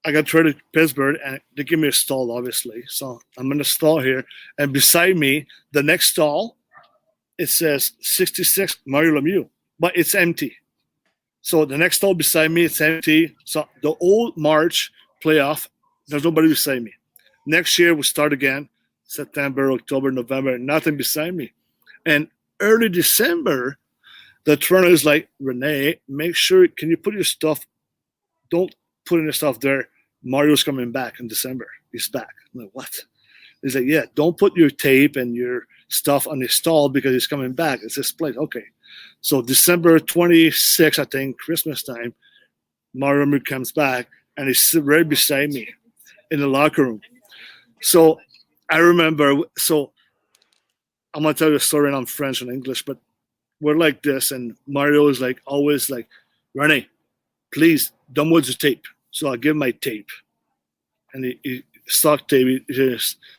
I got traded to Pittsburgh, and they give me a stall, obviously. So I'm in the stall here, and beside me, the next stall, it says 66 Mario Lemieux, but it's empty. So the next stall beside me, it's empty. So the old March playoff, there's nobody beside me. Next year, we start again, September, October, November, nothing beside me. And early December, the trainer is like, Rene, make sure, can you put your stuff, don't put in your stuff there. Mario's coming back in December. He's back. I'm like, what? He's like, yeah, don't put your tape and your stuff on his stall because he's coming back. It's his place. Okay. So December 26th, I think, Christmas time, Mario Lemieux comes back, and he's right beside me in the locker room. So I remember, so I'm going to tell you a story, and I'm French and English, but we're like this, and Mario is like, always like, Rene, please, don't watch the tape. So I give my tape, and he stock tape.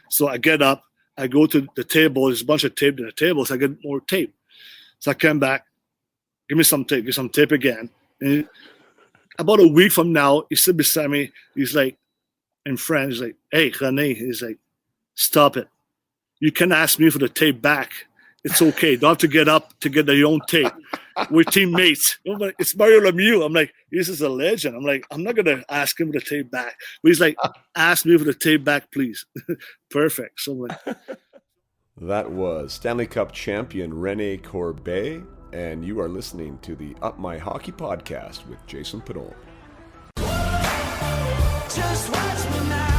So I get up, I go to the table. There's a bunch of tape on the table, so I get more tape. So I come back, give me some tape again. And about a week from now, he sits beside me. He's like, in French, he's like, hey, Rene. He's like, stop it. You can ask me for the tape back. It's okay. Don't have to get up to get your own tape. We're teammates. It's Mario Lemieux. I'm like, this is a legend. I'm like, I'm not going to ask him for the tape back. But he's like, ask me for the tape back, please. Perfect. So that was Stanley Cup champion Rene Corbet, and you are listening to the Up My Hockey podcast with Jason Padol. Just watch me now.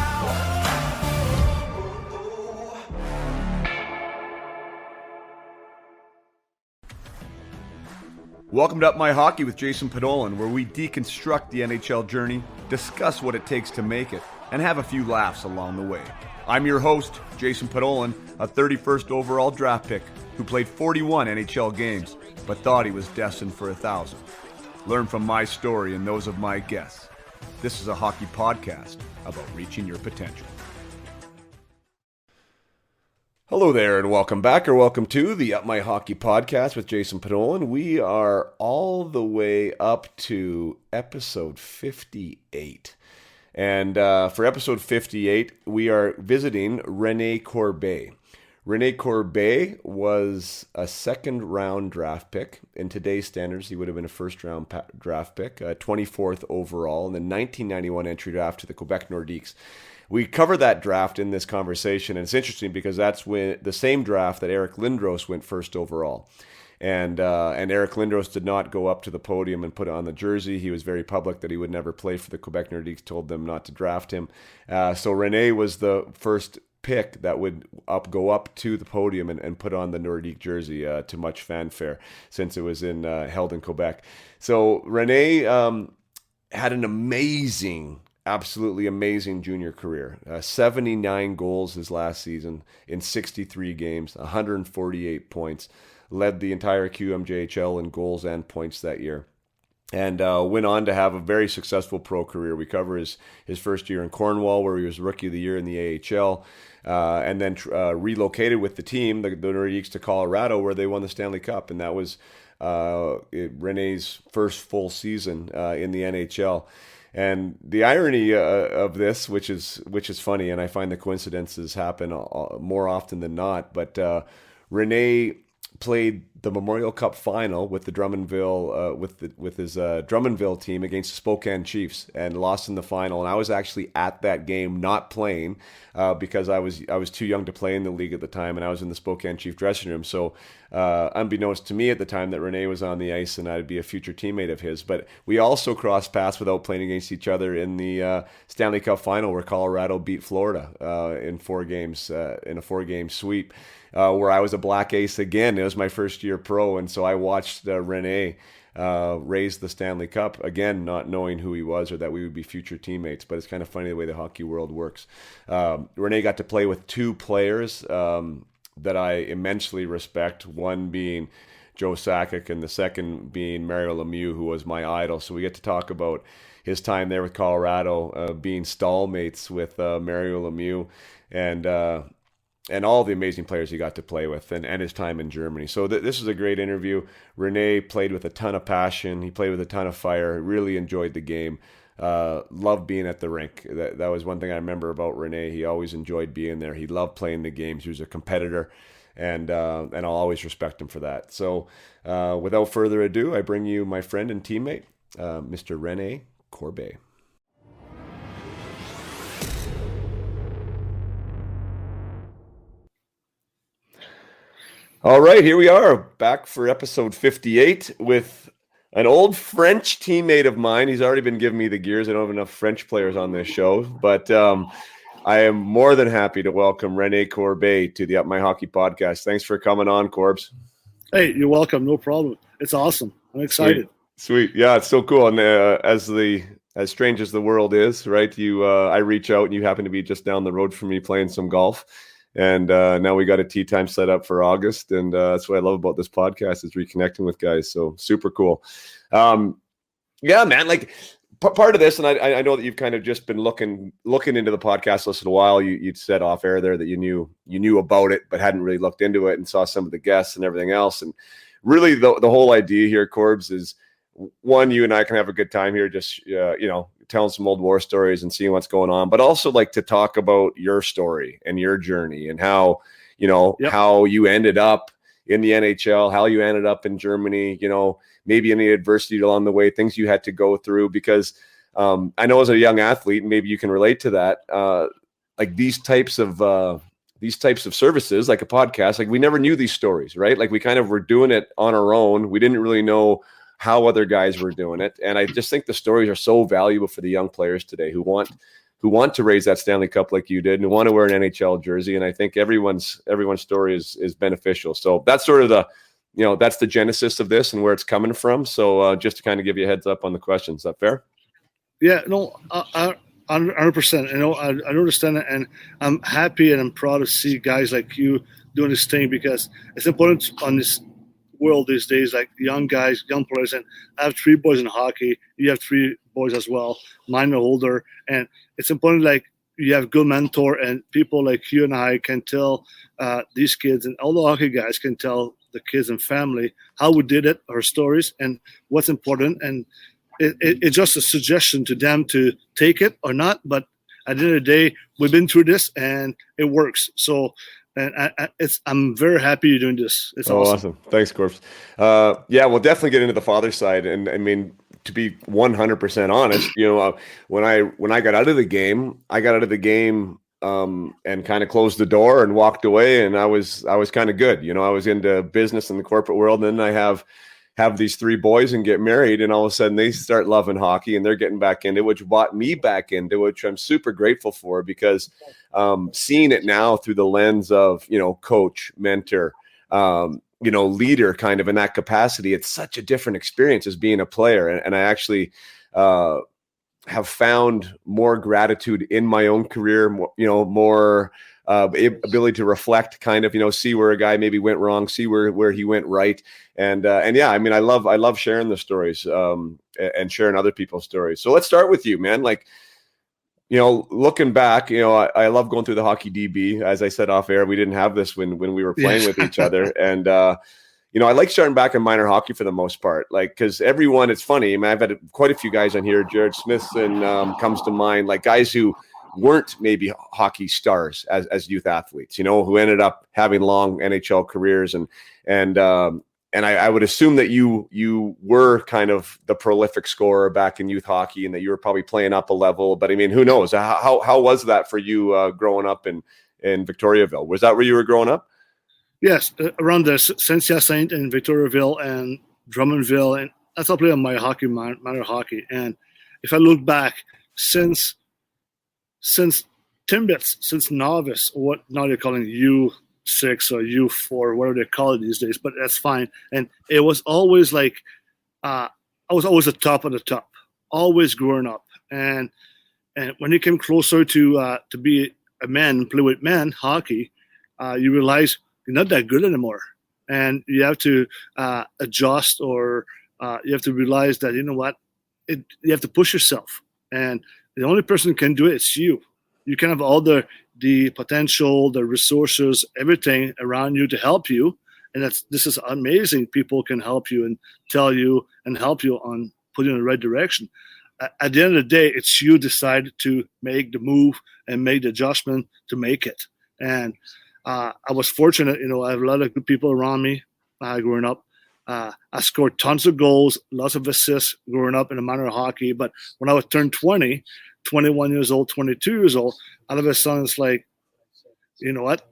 Welcome to Up My Hockey with Jason Podolin, where we deconstruct the NHL journey, discuss what it takes to make it, and have a few laughs along the way. I'm your host, Jason Podolin, a 31st overall draft pick who played 41 NHL games, but thought he was destined for 1,000. Learn from my story and those of my guests. This is a hockey podcast about reaching your potential. Hello there, and welcome back, or welcome to the Up My Hockey podcast with Jason Podolin. We are all the way up to episode 58. And for episode 58, we are visiting Rene Corbet. Rene Corbet was a second-round draft pick. In today's standards, he would have been a first-round draft pick, 24th overall in the 1991 entry draft to the Quebec Nordiques. We cover that draft in this conversation, and it's interesting because that's when the same draft that Eric Lindros went first overall. And Eric Lindros did not go up to the podium and put it on the jersey. He was very public that he would never play for the Quebec Nordiques, told them not to draft him. So Rene was the first pick that would go up to the podium and put on the Nordique jersey to much fanfare, since it was held in Quebec. So Rene had an absolutely amazing junior career. 79 goals his last season in 63 games, 148 points. Led the entire QMJHL in goals and points that year. And went on to have a very successful pro career. We cover his first year in Cornwall, where he was Rookie of the Year in the AHL, and then relocated with the team, the Nordiques, to Colorado, where they won the Stanley Cup. And that was Rene's first full season in the NHL. And the irony of this, which is funny, and I find the coincidences happen more often than not, but Rene played the Memorial Cup final with the Drummondville with his Drummondville team against the Spokane Chiefs, and lost in the final. And I was actually at that game, not playing, because I was too young to play in the league at the time, and I was in the Spokane Chief dressing room. So unbeknownst to me at the time, that Rene was on the ice and I'd be a future teammate of his. But we also crossed paths without playing against each other in the Stanley Cup final, where Colorado beat Florida in 4 games in a 4-game sweep. Where I was a black ace again. It was my first year pro, and so I watched Rene raise the Stanley Cup, again, not knowing who he was or that we would be future teammates. But it's kind of funny the way the hockey world works. Rene got to play with 2 players that I immensely respect, one being Joe Sakic and the second being Mario Lemieux, who was my idol. So we get to talk about his time there with Colorado, being stallmates with Mario Lemieux, and all the amazing players he got to play with, and his time in Germany. So this is a great interview. Rene played with a ton of passion. He played with a ton of fire. Really enjoyed the game. loved being at the rink. That was one thing I remember about Rene. He always enjoyed being there. He loved playing the games. He was a competitor, and I'll always respect him for that. So without further ado, I bring you my friend and teammate, Mr. Rene Corbet. All right, here we are back for episode 58 with an old French teammate of mine. He's already been giving me the gears. I don't have enough French players on this show, but I am more than happy to welcome Rene Corbet to the Up My Hockey podcast. Thanks for coming on, Corbs. Hey, you're welcome. No problem. It's awesome. I'm excited. Sweet. Yeah, it's so cool. And as strange as the world is, right? I reach out and you happen to be just down the road from me playing some golf. And now we got a tee time set up for August. And that's what I love about this podcast is reconnecting with guys. So super cool. Yeah, man, like part of this, and I know that you've kind of just been looking into the podcast list a while. You'd said off air there that you knew about it, but hadn't really looked into it and saw some of the guests and everything else. And really the whole idea here, Corbs, is one, you and I can have a good time here, just, telling some old war stories and seeing what's going on, but also like to talk about your story and your journey and how, how you ended up in the NHL, how you ended up in Germany, maybe any adversity along the way, things you had to go through, because I know as a young athlete, and maybe you can relate to that, like these types of services, like a podcast, like we never knew these stories, right? Like we kind of were doing it on our own. We didn't really know how other guys were doing it. And I just think the stories are so valuable for the young players today who want to raise that Stanley Cup like you did and who want to wear an NHL jersey. And I think everyone's story is beneficial. So that's sort of that's the genesis of this and where it's coming from. So just to kind of give you a heads up on the questions. Is that fair? Yeah, no, 100%. I understand it. And I'm happy and I'm proud to see guys like you doing this thing, because it's important on this world these days, like young guys, young players. And I have 3 boys in hockey. You have 3 boys as well. Mine are older, and it's important. Like you have good mentor, and people like you and I can tell these kids, and all the hockey guys can tell the kids and family how we did it, our stories, and what's important. And it's just a suggestion to them to take it or not. But at the end of the day, we've been through this, and it works. So. And I'm very happy you're doing this. It's awesome. Thanks, Corpse. Yeah, we'll definitely get into the father side. And I mean, to be 100% honest, when I got out of the game, and kind of closed the door and walked away, and I was kind of good. I was into business in the corporate world, and then I have these 3 boys and get married, and all of a sudden they start loving hockey and they're getting back into it, which brought me back into it, which I'm super grateful for, because seeing it now through the lens of, coach, mentor, leader kind of in that capacity, it's such a different experience as being a player. And I actually have found more gratitude in my own career, more ability to reflect, kind of, see where a guy maybe went wrong, see where he went right. And yeah, I mean, I love sharing the stories and sharing other people's stories. So let's start with you, man. Like, looking back, I love going through the hockey DB. As I said off air, we didn't have this when we were playing with each other. And, I like starting back in minor hockey for the most part, like, because everyone, it's funny. I mean, I've had quite a few guys on here. Jared Smithson comes to mind, like guys who weren't maybe hockey stars as youth athletes, who ended up having long NHL careers. And I would assume that you were kind of the prolific scorer back in youth hockey, and that you were probably playing up a level. But I mean, who knows? How was that for you growing up in Victoriaville? Was that where you were growing up? Yes, around the Saint-Hyacinthe and Victoriaville and Drummondville, and that's all played on my hockey, minor hockey. And if I look back, since Timbits, since novice, or what now they're calling U6 or U4, whatever they call it these days, but that's fine. And it was always like, I was always the top of the top, always growing up. And when it came closer to be a man, play with men hockey, you realize you're not that good anymore. And you have to adjust, or you have to realize that, you have to push yourself. And the only person who can do it is you. You can have all the potential, the resources, everything around you to help you. And this is amazing. People can help you and tell you and help you on putting in the right direction. at the end of the day, it's you decide to make the move and make the adjustment to make it. And I was fortunate, I have a lot of good people around me growing up. I scored tons of goals, lots of assists growing up in the minor hockey. But when I was turned 20, 21 years old, 22 years old, all of a sudden it's like, you know what?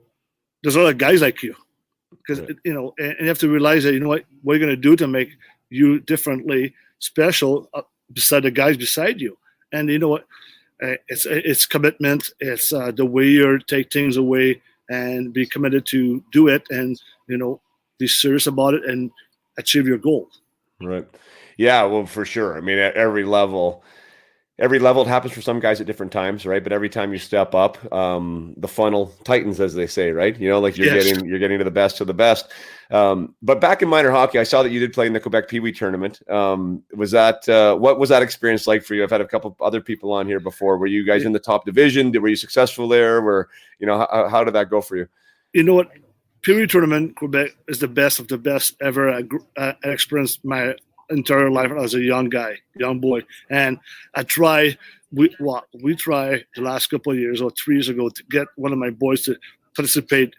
There's other guys like you. Because, and you have to realize that, what are you going to do to make you differently special beside the guys beside you? And you know what? It's commitment. It's the way you take things away and be committed to do it and, be serious about it and achieve your goal. Right. Yeah, well, for sure. I mean, at every level it happens for some guys at different times, right? But every time you step up, the funnel tightens, as they say, right? You're getting to the best of the best. But back in minor hockey, I saw that you did play in the Quebec Pee Wee tournament. Was that what was that experience like for you? I've had a couple of other people on here before. Were you guys in the top division? Were you successful there? How did that go for you? You know what? Pee Wee tournament Quebec is the best of the best ever. I experienced my entire life as a young boy, and we tried the last couple of years or 3 years ago to get one of my boys to participate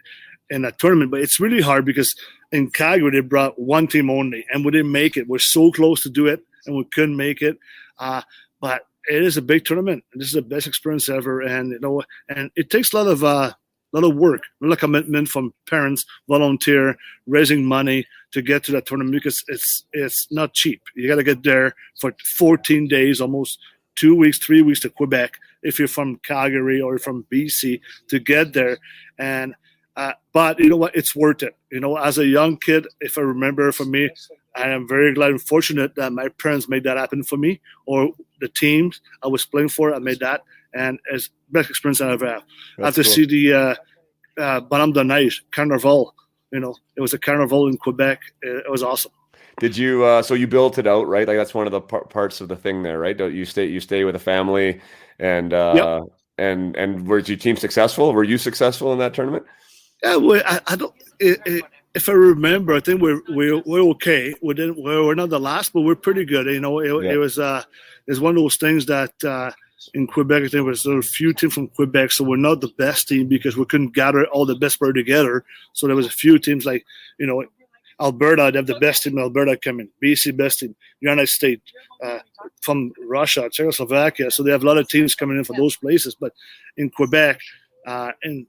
in a tournament, but it's really hard because in Calgary they brought one team only and we didn't make it. We're so close to do it and we couldn't make it, but it is a big tournament and this is the best experience ever. And and it takes a lot of work, a lot of commitment from parents, volunteer, raising money to get to that tournament because it's not cheap. You got to get there for 14 days, almost 2 weeks, 3 weeks to Quebec if you're from Calgary or from BC to get there. And but you know what? It's worth it. As a young kid, if I remember, for me, I am very glad and fortunate that my parents made that happen for me, or the teams I was playing for, I made that. And it's the best experience I ever have. After cool. See the Bonhomme de Neige Carnival, it was a carnival in Quebec. It was awesome. Did you? So you built it out, right? Like that's one of the parts of the thing there, right? Don't you stay with a family, and yep. and were your team successful? Were you successful in that tournament? Yeah, I don't. If I remember, I think we're okay. We're not the last, but we're pretty good. It was it's one of those things that. In Quebec, I think there was a few teams from Quebec, so we're not the best team because we couldn't gather all the best players together. So there was a few teams like, Alberta, they have the best team. Alberta coming, BC best team, United States, from Russia, Czechoslovakia. So they have a lot of teams coming in for those places. But in Quebec, and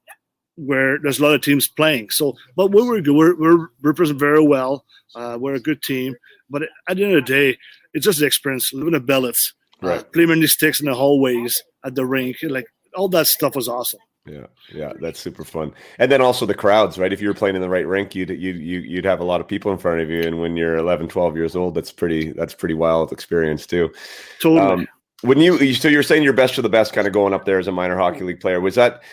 where there's a lot of teams playing. So, but we were good. We're represent very well. We're a good team. But at the end of the day, it's just the experience, living the billets. Right. Playing in the sticks in the hallways at the rink, like all that stuff was awesome. Yeah, that's super fun. And then also the crowds, right? If you were playing in the right rink, you'd have a lot of people in front of you. And when you're 11, 12 years old, that's pretty wild experience too. Totally. So you're saying you're best of the best, kind of going up there as a minor hockey league player. Was that?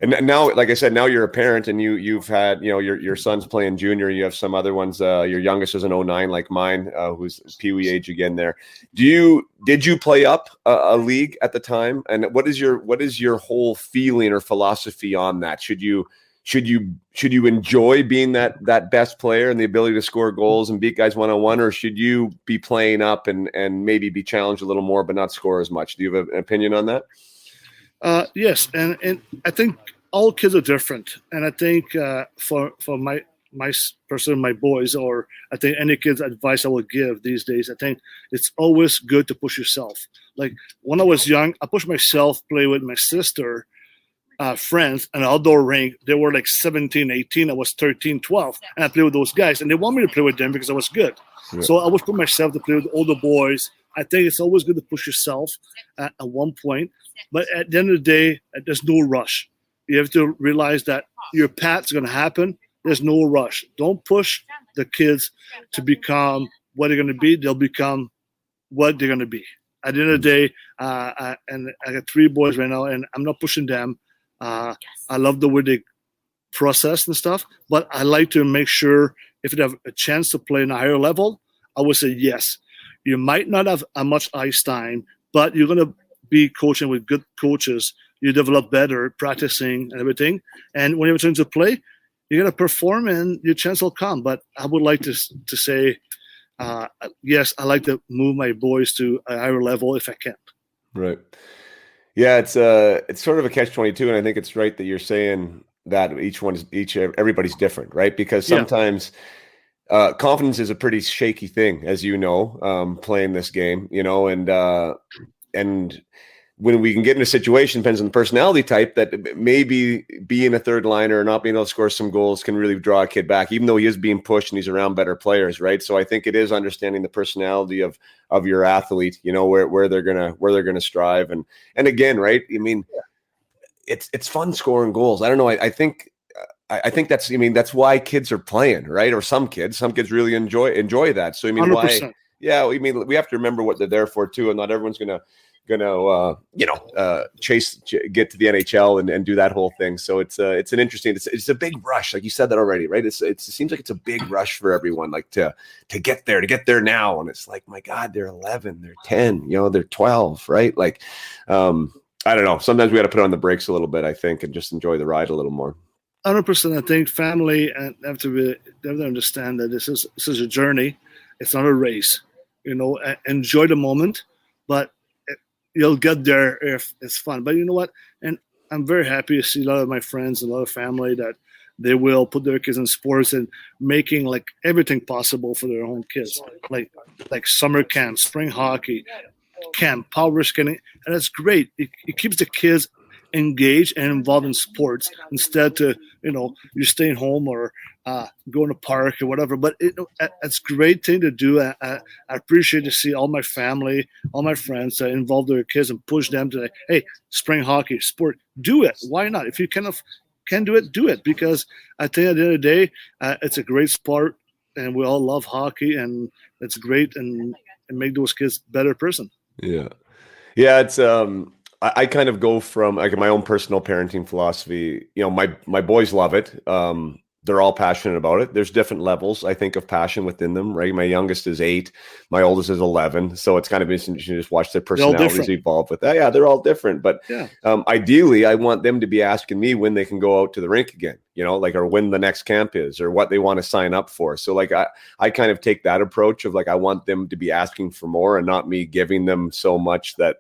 And now, like I said, now you're a parent and you've had, your son's playing junior. You have some other ones. Your youngest is an 09 like mine, who's Pee Wee age again there. Did you play up a league at the time? And what is your whole feeling or philosophy on that? Should you enjoy being that best player and the ability to score goals and beat guys one-on-one, or should you be playing up and maybe be challenged a little more, but not score as much? Do you have an opinion on that? Yes, and I think all kids are different, and I think for my person, my boys, or I think any kid's advice I would give these days, I think it's always good to push yourself. Like when I was young, I pushed myself, play with my sister, friends, an outdoor rink. They were like 17, 18. I was 13, 12, and I played with those guys, and they want me to play with them because I was good. Yeah. So I would put myself to play with older boys. I think it's always good to push yourself at one point. But at the end of the day, there's no rush. You have to realize that your path's going to happen. There's no rush. Don't push the kids to become what they're going to be. They'll become what they're going to be. At the end of the day, and I got 3 boys right now, and I'm not pushing them. I love the way they process and stuff, but I like to make sure if you have a chance to play in a higher level, I would say yes. You might not have much ice time, but you're going to be coaching with good coaches. You develop better, practicing and everything. And when you return to play, you're going to perform and your chance will come. But I would like to say yes, I like to move my boys to a higher level if I can. Right. Yeah, it's sort of a catch-22, and I think it's right that you're saying that everybody's different, right? Because sometimes confidence is a pretty shaky thing, as you know, playing this game, and when we can get in a situation, depends on the personality type, that maybe being a third liner or not being able to score some goals can really draw a kid back, even though he is being pushed and he's around better players, right? So I think it is understanding the personality of your athlete, where they're gonna strive, and again, right? I mean, it's fun scoring goals. I don't know. I think that's why kids are playing, right? Or some kids really enjoy that. So I mean, 100%. why? Yeah, I mean, we have to remember what they're there for too, and not everyone's gonna get to the NHL and do that whole thing. So it's an interesting, it's a big rush, like you said that already, right? It seems like it's a big rush for everyone, like to get there now, and it's like, my God, they're 11, they're 10, they're 12, right? Like, I don't know. Sometimes we got to put on the brakes a little bit, I think, and just enjoy the ride a little more. 100%. I think family and have to understand that this is a journey. It's not a race. Enjoy the moment, but you'll get there if it's fun. But you know what? And I'm very happy to see a lot of my friends, a lot of family that they will put their kids in sports and making like everything possible for their own kids, like summer camp, spring hockey camp, power skating, and that's great. It keeps the kids engaged and involved in sports instead to you staying home or go in a park or whatever. But it's a great thing to do. I appreciate to see all my family, all my friends involve their kids and push them to hey, spring hockey sport, do it. Why not? If you can do it, because I think at the end of the day it's a great sport and we all love hockey, and it's great and make those kids better person. Yeah it's I kind of go from like my own personal parenting philosophy. My boys love it. They're all passionate about it. There's different levels, I think, of passion within them, right? My youngest is 8. My oldest is 11. So it's kind of interesting to just watch their personalities evolve with that. Yeah, they're all different. But ideally, I want them to be asking me when they can go out to the rink again, or when the next camp is or what they want to sign up for. So like I kind of take that approach of like, I want them to be asking for more and not me giving them so much that,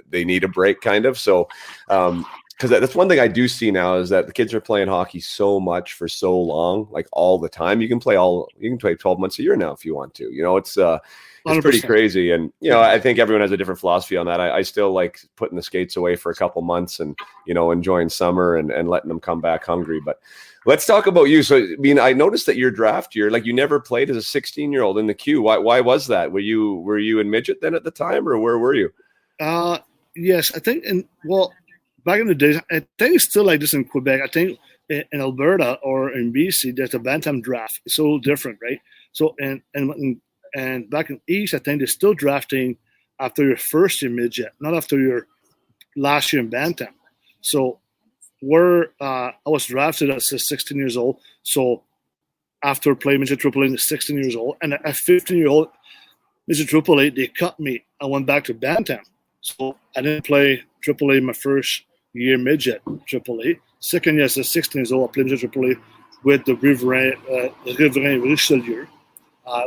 they need a break kind of. So, because that's one thing I do see now is that the kids are playing hockey so much for so long, like all the time. You can play 12 months a year now if you want to. It's pretty crazy. And I think everyone has a different philosophy on that. I still like putting the skates away for a couple months and enjoying summer and letting them come back hungry. But let's talk about you. So I mean, I noticed that your draft year, like you never played as a 16-year-old in the queue. Why was that? Were you in midget then at the time, or where were you? Yes, I think back in the days, I think it's still like this in Quebec. I think in Alberta or in BC, there's a bantam draft. It's so different, right? So and back in East, I think they're still drafting after your first year midget, not after your last year in bantam. So I was drafted as 16 years old. So after playing midget AAA at 16 years old, and at 15-year-old midget AAA, they cut me. I went back to bantam. So I didn't play AAA my first year midget AAA. Second year, as 16 years old, I played midget AAA with the Riverain Richelieu.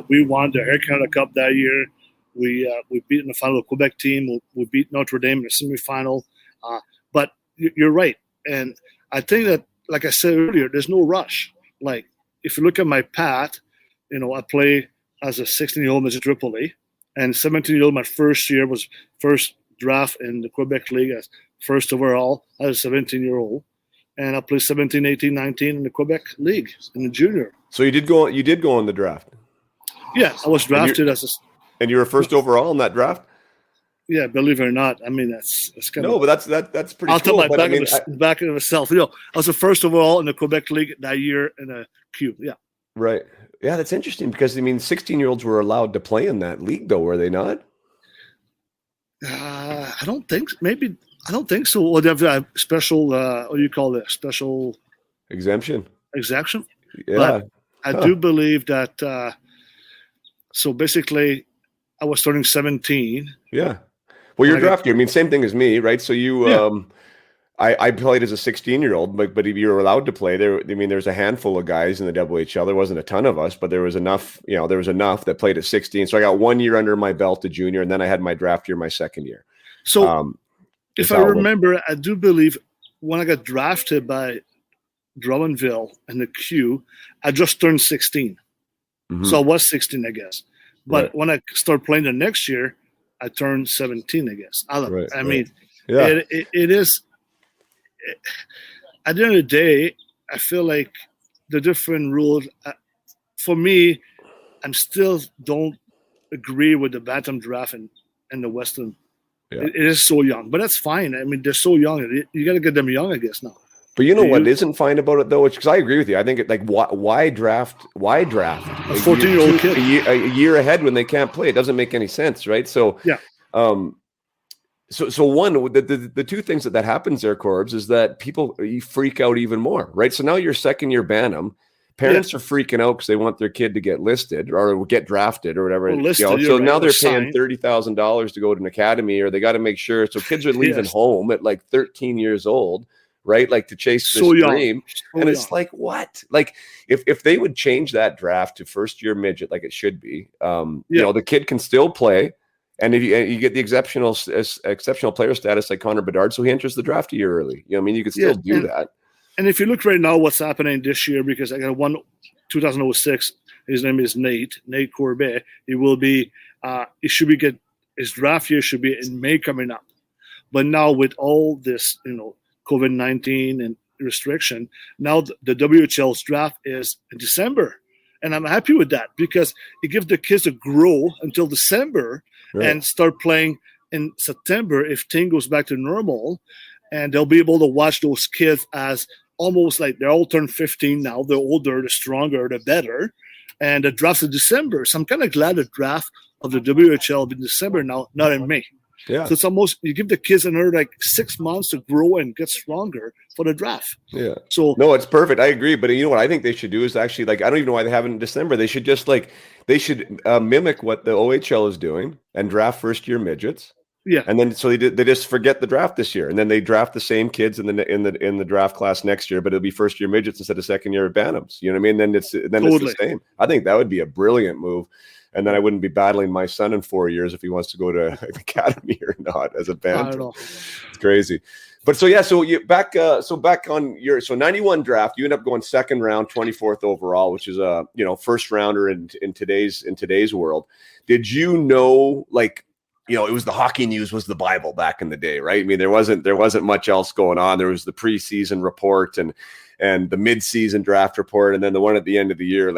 We won the Air Canada Cup that year. We beat in the final the Quebec team. We beat Notre Dame in the semifinal. But you're right. And I think that, like I said earlier, there's no rush. Like, if you look at my path, I play as a 16-year-old midget AAA. And 17-year-old, my first year was first draft in the Quebec League as first overall as a 17-year-old. And I played 17, 18, 19 in the Quebec League in the junior. So you did go in the draft? Yeah, I was drafted and you were first overall in that draft? Yeah, believe it or not. I mean, that's kind of... No, but that's pretty cool. I'll tell my back of myself. I was the first overall in the Quebec League that year in a Q. Yeah. Right. Yeah, that's interesting because, 16-year-olds were allowed to play in that league, though, were they not? I don't think so. Well, they have a special, what do you call it? Special exemption. Yeah. But I do believe that, so basically, I was turning 17. Yeah. Well, your draft year, same thing as me, right? So you, I played as a 16-year-old, but if you were allowed to play, there's a handful of guys in the WHL. There wasn't a ton of us, but there was enough that played at 16. So I got 1 year under my belt, a junior, and then I had my draft year my second year. So if I remember, I do believe when I got drafted by Drummondville and the Q, I just turned 16. Mm-hmm. So I was 16, I guess. But when I started playing the next year, I turned 17, I guess. I mean, it is – at the end of the day, I feel like the different rules, for me, I'm still don't agree with the Bantam draft and the Western. Yeah. It is so young, but that's fine. I mean, they're so young. You got to get them young, I guess, now. But you know what isn't fine about it, though? Because I agree with you. I think why draft a 14-year-old kid a year ahead when they can't play? It doesn't make any sense, right? So, yeah. So one, the two things that happens there, Corbs, is that you freak out even more, right? So now you're second year Bantam. Parents are freaking out because they want their kid to get listed or get drafted or whatever. So now they're paying $30,000 to go to an academy, or they got to make sure. So kids are leaving home at like 13 years old, right? Like to chase this dream. And it's like, what? Like if they would change that draft to first year midget, like it should be, the kid can still play. And if you get the exceptional player status like Connor Bedard, so he enters the draft a year early. You could still do that. And if you look right now, what's happening this year, because I got 2006, his name is Rene Corbet. He will be, his draft year should be in May coming up. But now with all this, COVID-19 and restriction, now the WHL's draft is in December. And I'm happy with that because it gives the kids to grow until December and start playing in September if things goes back to normal. And they'll be able to watch those kids as almost like they're all turned 15 now. They're older, they're stronger, they're better. And the draft's in December. So I'm kind of glad the draft of the WHL in December now, not in May. Yeah. So it's almost, you give the kids another 6 months to grow and get stronger for the draft. Yeah. So no, it's perfect. I agree. But you know what I think they should do is actually I don't even know why they have it in December. They should just mimic what the OHL is doing and draft first year midgets. Yeah. And then so they just forget the draft this year, and then they draft the same kids in the draft class next year, but it'll be first year midgets instead of second year Bantams. You know what I mean? Then it's the same. I think that would be a brilliant move. And then I wouldn't be battling my son in 4 years if he wants to go to an academy or not as a Bantam. It's crazy. But so you back on your 91 draft, you end up going second round, 24th overall, which is a first rounder in today's world. Did you know it was the hockey news was the Bible back in the day, right? I mean, there wasn't much else going on. There was the preseason report and the midseason draft report, and then the one at the end of the year.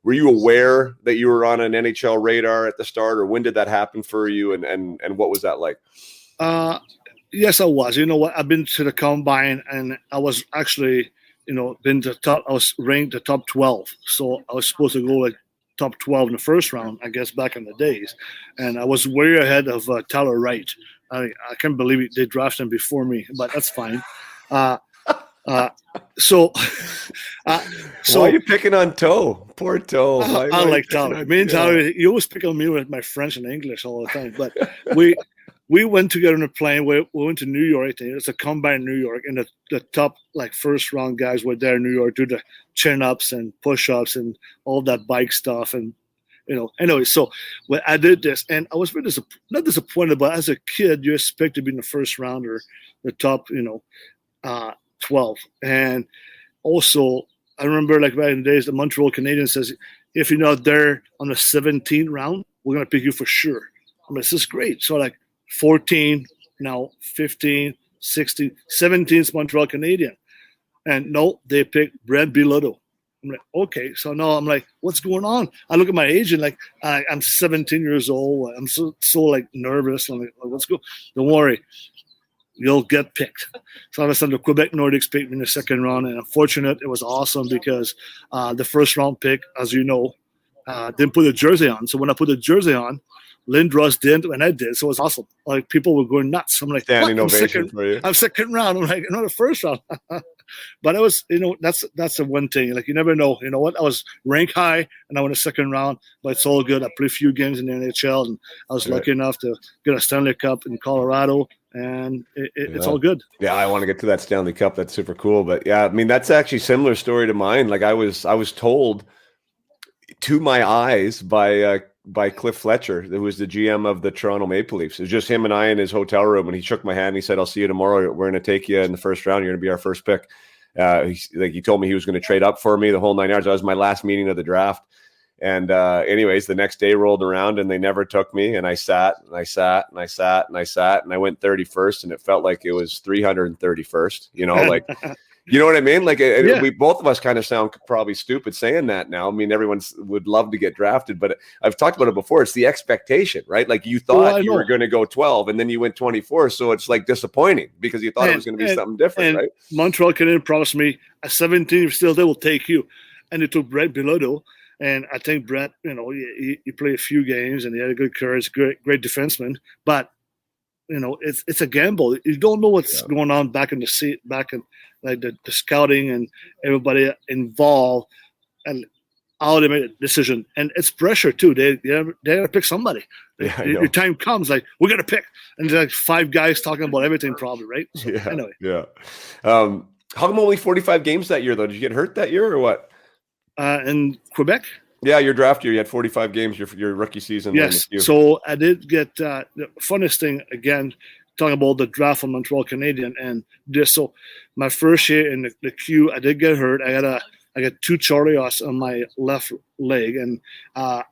Were you aware that you were on an NHL radar at the start, or when did that happen for you, and what was that like? Yes, I was. You know what? I've been to the combine, and I was actually, been to top. I was ranked the top 12, so I was supposed to go top 12 in the first round, I guess, back in the days. And I was way ahead of Tyler Wright. I can't believe they drafted him before me, but that's fine. So why are you picking on Toe? Poor Toe. I like Tyler. Me and Tyler, you always pick on me with my French and English all the time. But we went together on a plane. We went to New York. It's a combine in New York, and the top first round guys were there in New York, do the chin ups and push ups and all that bike stuff. And anyway, so when I did this, and I was very not disappointed, but as a kid, you expect to be in the first round or the top 12. And also, I remember back in the days, the Montreal Canadiens says, if you're not there on the 17th round, we're going to pick you for sure. I'm like, this is great. So 14, now 15, 16, 17's Montreal Canadian. And no, they picked Brett Bilodeau. I'm like, okay. So now I'm like, what's going on? I look at my agent, I'm 17 years old. I'm so nervous. I'm like, let's go. Don't worry. You'll get picked. So all of a sudden, the Quebec Nordics picked me in the second round, and unfortunate, it was awesome because the first round pick, as you know, didn't put a jersey on. So when I put the jersey on, Lindros didn't, and I did. So it was awesome. People were going nuts. I'm like, standing ovation for you. I'm second round. I'm like, no, the first round. But it was, that's the one thing. Like, you never know. You know what? I was ranked high, and I went a second round, but it's all good. I played a few games in the NHL, and I was lucky enough to get a Stanley Cup in Colorado, and it's all good. Yeah, I want to get to that Stanley Cup. That's super cool. But yeah, I mean, that's actually a similar story to mine. Like I was told to my eyes by Cliff Fletcher, who was the GM of the Toronto Maple Leafs. It was just him and I in his hotel room, and he shook my hand and he said, "I'll see you tomorrow. We're going to take you in the first round. You're going to be our first pick." He told me he was going to trade up for me the whole 9 yards. That was my last meeting of the draft. And anyways, the next day rolled around and they never took me. And I sat and I sat and I sat and I sat and I went 31st, and it felt like it was 331st. You know what I mean? Like we both of us kind of sound probably stupid saying that now. I mean, everyone would love to get drafted, but I've talked about it before. It's the expectation, right? Like you thought you were going to go 12 and then you went 24. So it's like disappointing because you thought it was going to be something different, right? Montreal Canadiens promised me at 17, still they will take you. And they took Brett Bilodeau. And I think Brett, he played a few games and he had a good courage, great defenseman. But it's a gamble. You don't know what's going on back in like the scouting and everybody involved and how they made a decision. And it's pressure too. They got to pick somebody. Your time comes, like, we're going to pick. And there's like 5 guys talking about everything probably, right? So, anyway. Yeah. How come only 45 games that year, though? Did you get hurt that year or what? In Quebec? Yeah, your draft year, you had 45 games your rookie season. Yes, so I did get the funnest thing, again, talking about the draft from Montreal Canadiens and this. So my first year in the queue, I did get hurt. I got 2 Charlios on my left leg, and I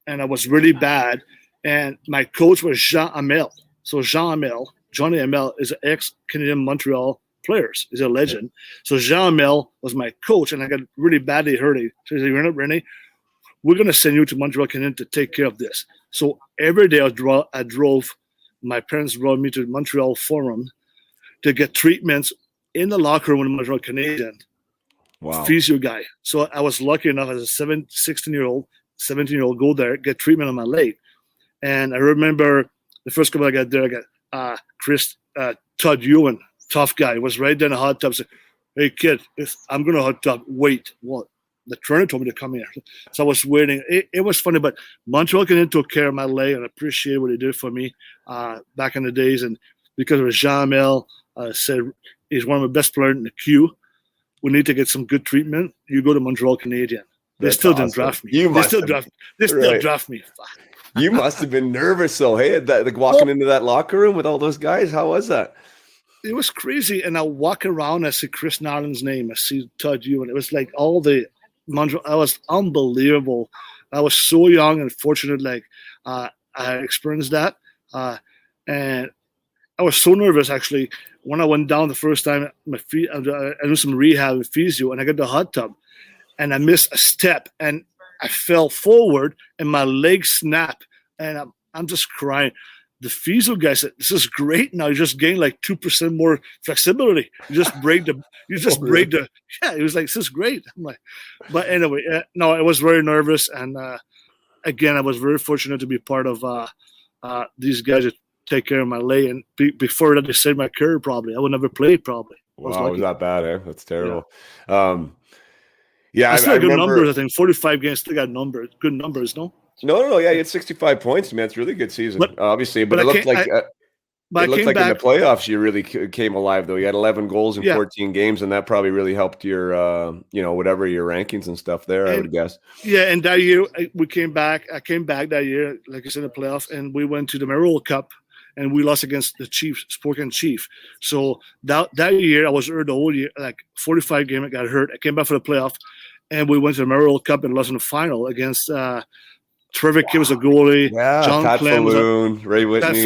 was really bad. And my coach was Jean Hamel. So Johnny Hamel is an ex-Canadian Montreal players. He's a legend. So Jean Hamel was my coach, and I got really badly hurt. So he said, "Rene, we're going to send you to Montreal Canadiens to take care of this." So every day I drove. My parents drove me to the Montreal Forum to get treatments in the locker room with the Montreal Canadiens. Wow. Physio guy. So I was lucky enough as a 16-year-old, 17-year-old, go there, get treatment on my leg. And I remember the first couple I got there, I got Todd Ewan, tough guy, was right there in the hot tub, said, "Hey, kid, I'm going to hot tub, wait." What? The trainer told me to come here. So I was waiting. It was funny, but Montreal Canadiens took care of my leg, and I appreciate what he did for me back in the days. And because of Jean Hamel, said he's one of the best players in the queue. We need to get some good treatment. You go to Montreal Canadiens. They still didn't draft me. They still draft me. You must have been nervous, though. Hey, like walking into that locker room with all those guys. How was that? It was crazy. And I walk around, I see Chris Nolan's name, I see Todd Ewan. It was like all the Montreal. I was unbelievable. I was so young and fortunate. Like I experienced that, and I was so nervous actually when I went down the first time. My feet, I did some rehab with physio, and I got the hot tub, and I missed a step, and I fell forward, and my leg snapped, and I'm just crying. The physio guy said, "This is great. Now you just gain like 2% more flexibility. You just break the. Yeah." He was like, "This is great." I'm like, but anyway, no, I was very nervous, and again, I was very fortunate to be part of these guys that take care of my leg. And before that, they saved my career. Probably I would never play. Probably. Wow, it was that bad, eh? That's terrible. Yeah, I still got good numbers. I think 45 games still got numbers. Good numbers, no. No. Yeah, you had 65 points. Man, it's a really good season, obviously. But it looked like in the playoffs you really came alive, though. You had 11 goals in 14 games, and that probably really helped your, whatever your rankings and stuff there, I would guess. Yeah, and that year we came back. I came back that year, like I said, in the playoffs, and we went to the Memorial Cup, and we lost against the Chiefs, Spokane Chief. So that year I was hurt the whole year, like 45 games. I got hurt. I came back for the playoff, and we went to the Memorial Cup and lost in the final against Trevor Kim was a goalie. Yeah, John Pat Clem Falloon, Ray Whitney.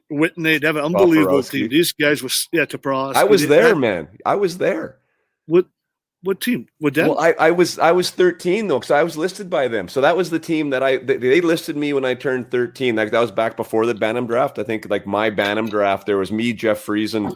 Whitney. They have an unbelievable team. These guys were Tapras. I was there, man. I was there. What team? With them? Well, I was 13 though, because I was listed by them. So that was the team that they listed me when I turned 13. Like that was back before the Bantam draft. I think like my Bantam draft, there was me, Jeff Friesen,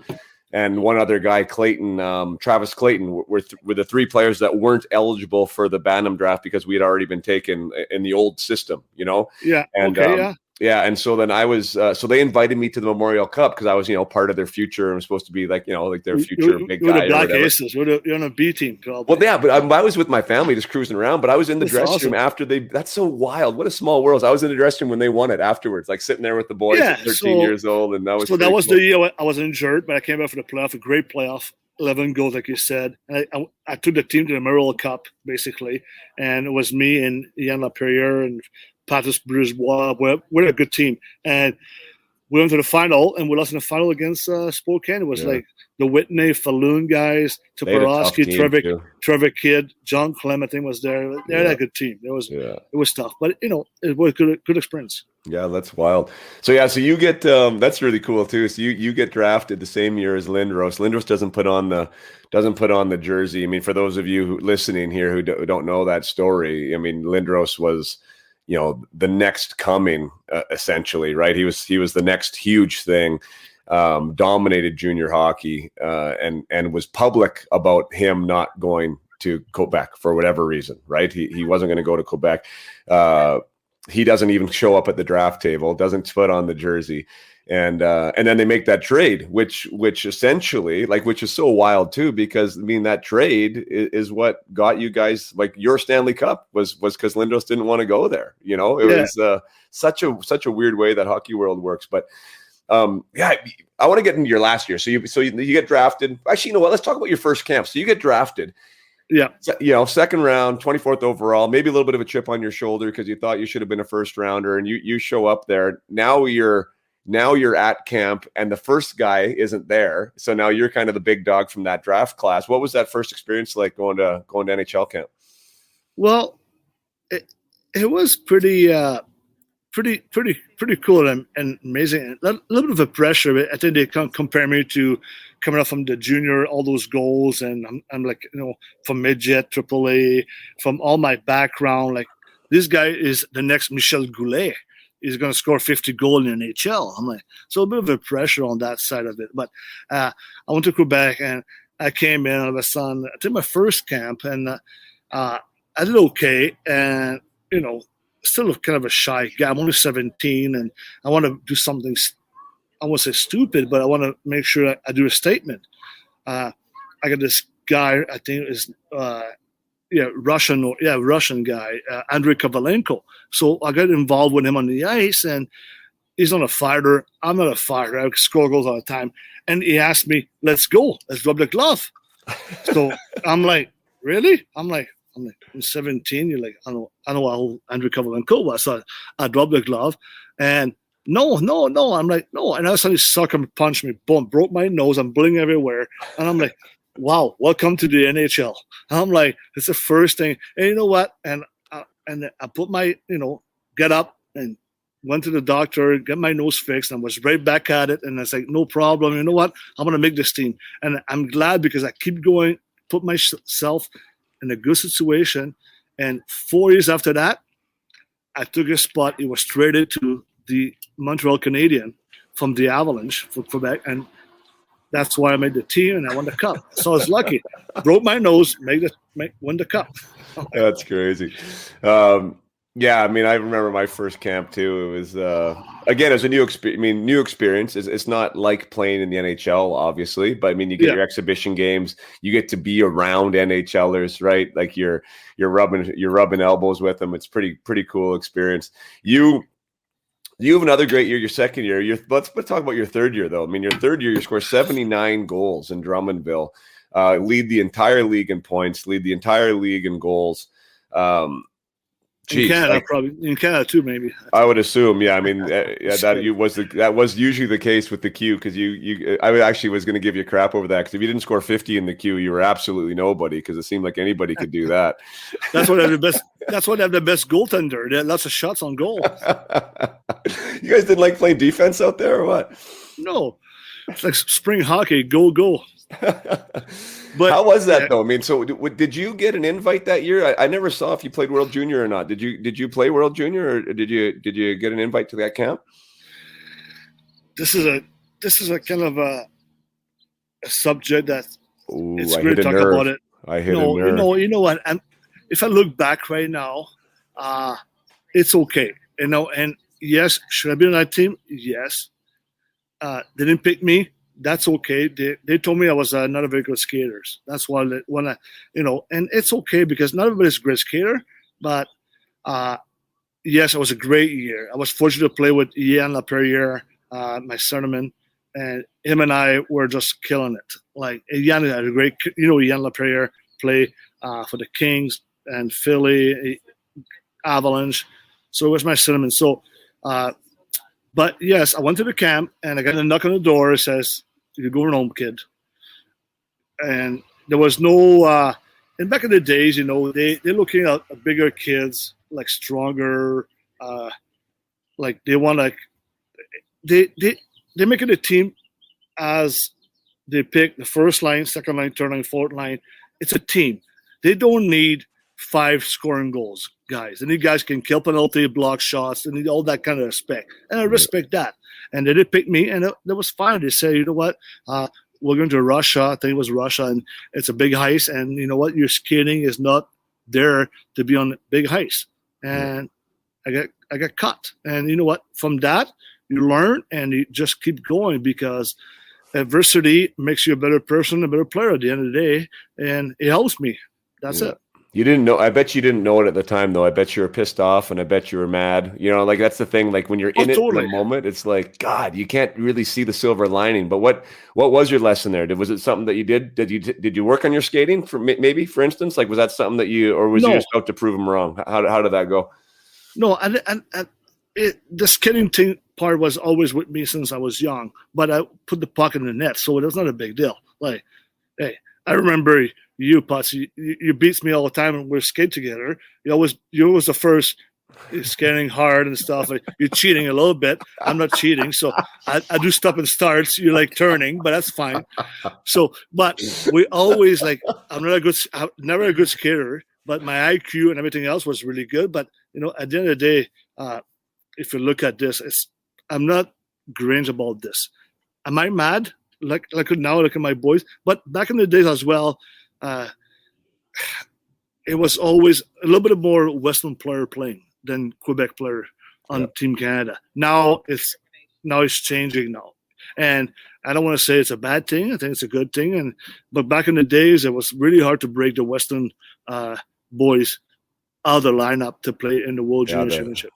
and one other guy, Clayton, Travis Clayton, were the 3 players that weren't eligible for the Bantam draft because we had already been taken in the old system, you know? Yeah. And okay, Yeah, and so then I was, so they invited me to the Memorial Cup because I was, part of their future. I'm supposed to be like their future big guy. You're the Black Aces. You're on a B team. Well, yeah, but I was with my family just cruising around. But I was in the dressing room after they. That's so wild. What a small world. I was in the dressing room when they won it afterwards, like sitting there with the boys at 13 years old, and that was. So that was cool. the year I was injured, but I came back for the playoff. A great playoff. 11 goals, like you said. And I took the team to the Memorial Cup, basically. And it was me and Yann Laperriere and Patrice Brisebois. We're a good team. And we went to the final, and we lost in the final against Spokane. It was like the Whitney, Falloon guys, Toporowski, Trevor Kidd, John Clem, I think, was there. They had a good team. It was tough. But, it was a good experience. Yeah, that's wild. So you get that's really cool too. So you get drafted the same year as Lindros. Lindros doesn't put on the jersey. I mean, for those of you listening here who don't know that story, I mean, Lindros was, the next coming essentially, right? He was the next huge thing. Dominated junior hockey and was public about him not going to Quebec for whatever reason, right? He wasn't going to go to Quebec. He doesn't even show up at the draft table, doesn't put on the jersey. And then they make that trade, which essentially, which is so wild too, because I mean, that trade is what got you guys, your Stanley Cup was because Lindros didn't want to go there. It was such a weird way that hockey world works. But I want to get into your last year. So you get drafted. Actually, you know what? Let's talk about your first camp. So you get drafted. Yeah. Second round, 24th overall, maybe a little bit of a chip on your shoulder because you thought you should have been a first rounder, and you show up there. Now you're at camp and the first guy isn't there. So now you're kind of the big dog from that draft class. What was that first experience like going to NHL camp? Well, it was pretty cool and amazing. A little bit of a pressure. I think they can compare me to coming up from the junior, all those goals, and I'm like, from midget, AAA, from all my background, like this guy is the next Michel Goulet. He's going to score 50 goals in the NHL. I'm like, so a bit of a pressure on that side of it. But I went to Quebec and I came in all of a sudden. I did my first camp and I did okay. And, still kind of a shy guy. I'm only 17 and I want to do something, I won't say stupid, but I want to make sure I do a statement. I got this guy, I think is Russian guy, Andrei Kovalenko. So I got involved with him on the ice, and he's not a fighter. I'm not a fighter. I score goals all the time. And he asked me, let's go. Let's drop the glove. So I'm like, really? I'm 17. You're like, I know how Andrei Kovalenko was. So I dropped the glove, and no. I'm like, no. And I suddenly sucker punched me, boom, broke my nose. I'm bleeding everywhere. And I'm like, wow, welcome to the NHL. And I'm like, it's the first thing. And you know what? And I put my, get up and went to the doctor, get my nose fixed, and was right back at it. And I was like, no problem. You know what? I'm going to make this team. And I'm glad because I keep going, put myself in a good situation. And 4 years after that, I took a spot. It was traded to the Montreal Canadiens from the Avalanche for Quebec. And that's why I made the team and I won the cup. So I was lucky. Broke my nose, won the cup. That's crazy. I mean, I remember my first camp too. It was again, it was a new experience. I mean, new experience. It's not like playing in the NHL, obviously, but I mean, you get your exhibition games. You get to be around NHLers, right? Like you're rubbing elbows with them. It's pretty cool experience. You have another great year, your second year. Let's talk about your third year, though. I mean, your third year, you score 79 goals in Drummondville, lead the entire league in points, lead the entire league in goals. In Canada too, maybe. I would assume, yeah. I mean, that was usually the case with the Q because I actually was going to give you crap over that because if you didn't score 50 in the Q, you were absolutely nobody because it seemed like anybody could do that. That's what they have the best. That's what they have the best goaltender. They have lots of shots on goal. You guys didn't like playing defense out there, or what? No, it's like spring hockey. Go. But how was that though? I mean, so did you get an invite that year? I never saw if you played World Junior or not. Did you play World Junior, or did you get an invite to that camp? This is a kind of a subject that it's great to talk about it. I hit a nerve. You know what? If I look back right now, it's okay. And yes, should I be on that team? Yes. They didn't pick me. That's okay. They told me I was not a very good skater. That's why when I, and it's okay because not everybody's a great skater, but yes, it was a great year. I was fortunate to play with Yann Laperriere, my centerman, and him and I were just killing it. Like Yann had a great, Yann Laperriere play for the Kings and Philly, Avalanche. So it was my centerman. So, but yes, I went to the camp and I got a knock on the door. It says, "You're going home, kid." And there was no, and back in the days, they're looking at bigger kids, like stronger, like they want they're making a team as they pick the first line, second line, third line, fourth line. It's a team. They don't need 5 scoring goals, guys. They need guys who can kill penalty, block shots. They need all that kind of respect. And I respect that. And they did pick me, and that was fine. They say, you know what, we're going to Russia. I think it was Russia, and it's a big heist. And you know what, your skating is not there to be on big heist. And I got cut. And you know what, from that, you learn and you just keep going because adversity makes you a better person, a better player at the end of the day. And it helps me. That's it. You didn't know. I bet you didn't know it at the time, though. I bet you were pissed off, and I bet you were mad. Like that's the thing. Like when you're in it in the moment, it's like God. You can't really see the silver lining. But what was your lesson there? Was it something that you did? Did you work on your skating for instance? Like was that something that you, or was you just out to prove them wrong? How did that go? No, and the skating thing part was always with me since I was young. But I put the puck in the net, so it was not a big deal. Like, hey, I remember. You, Putz, you beats me all the time when we skate together. You're always the first skating hard and stuff. You're cheating a little bit. I'm not cheating. So I do stop and starts. You're like turning, but that's fine. So, but we always I'm never a good skater, but my IQ and everything else was really good. But, at the end of the day, if you look at this, I'm not cringe about this. Am I mad? Like now, look at my boys. But back in the days as well, it was always a little bit more Western player playing than Quebec player on Team Canada. Now it's changing now, and I don't want to say it's a bad thing. I think it's a good thing. But back in the days, it was really hard to break the Western boys out of the lineup to play in the World Junior Championship.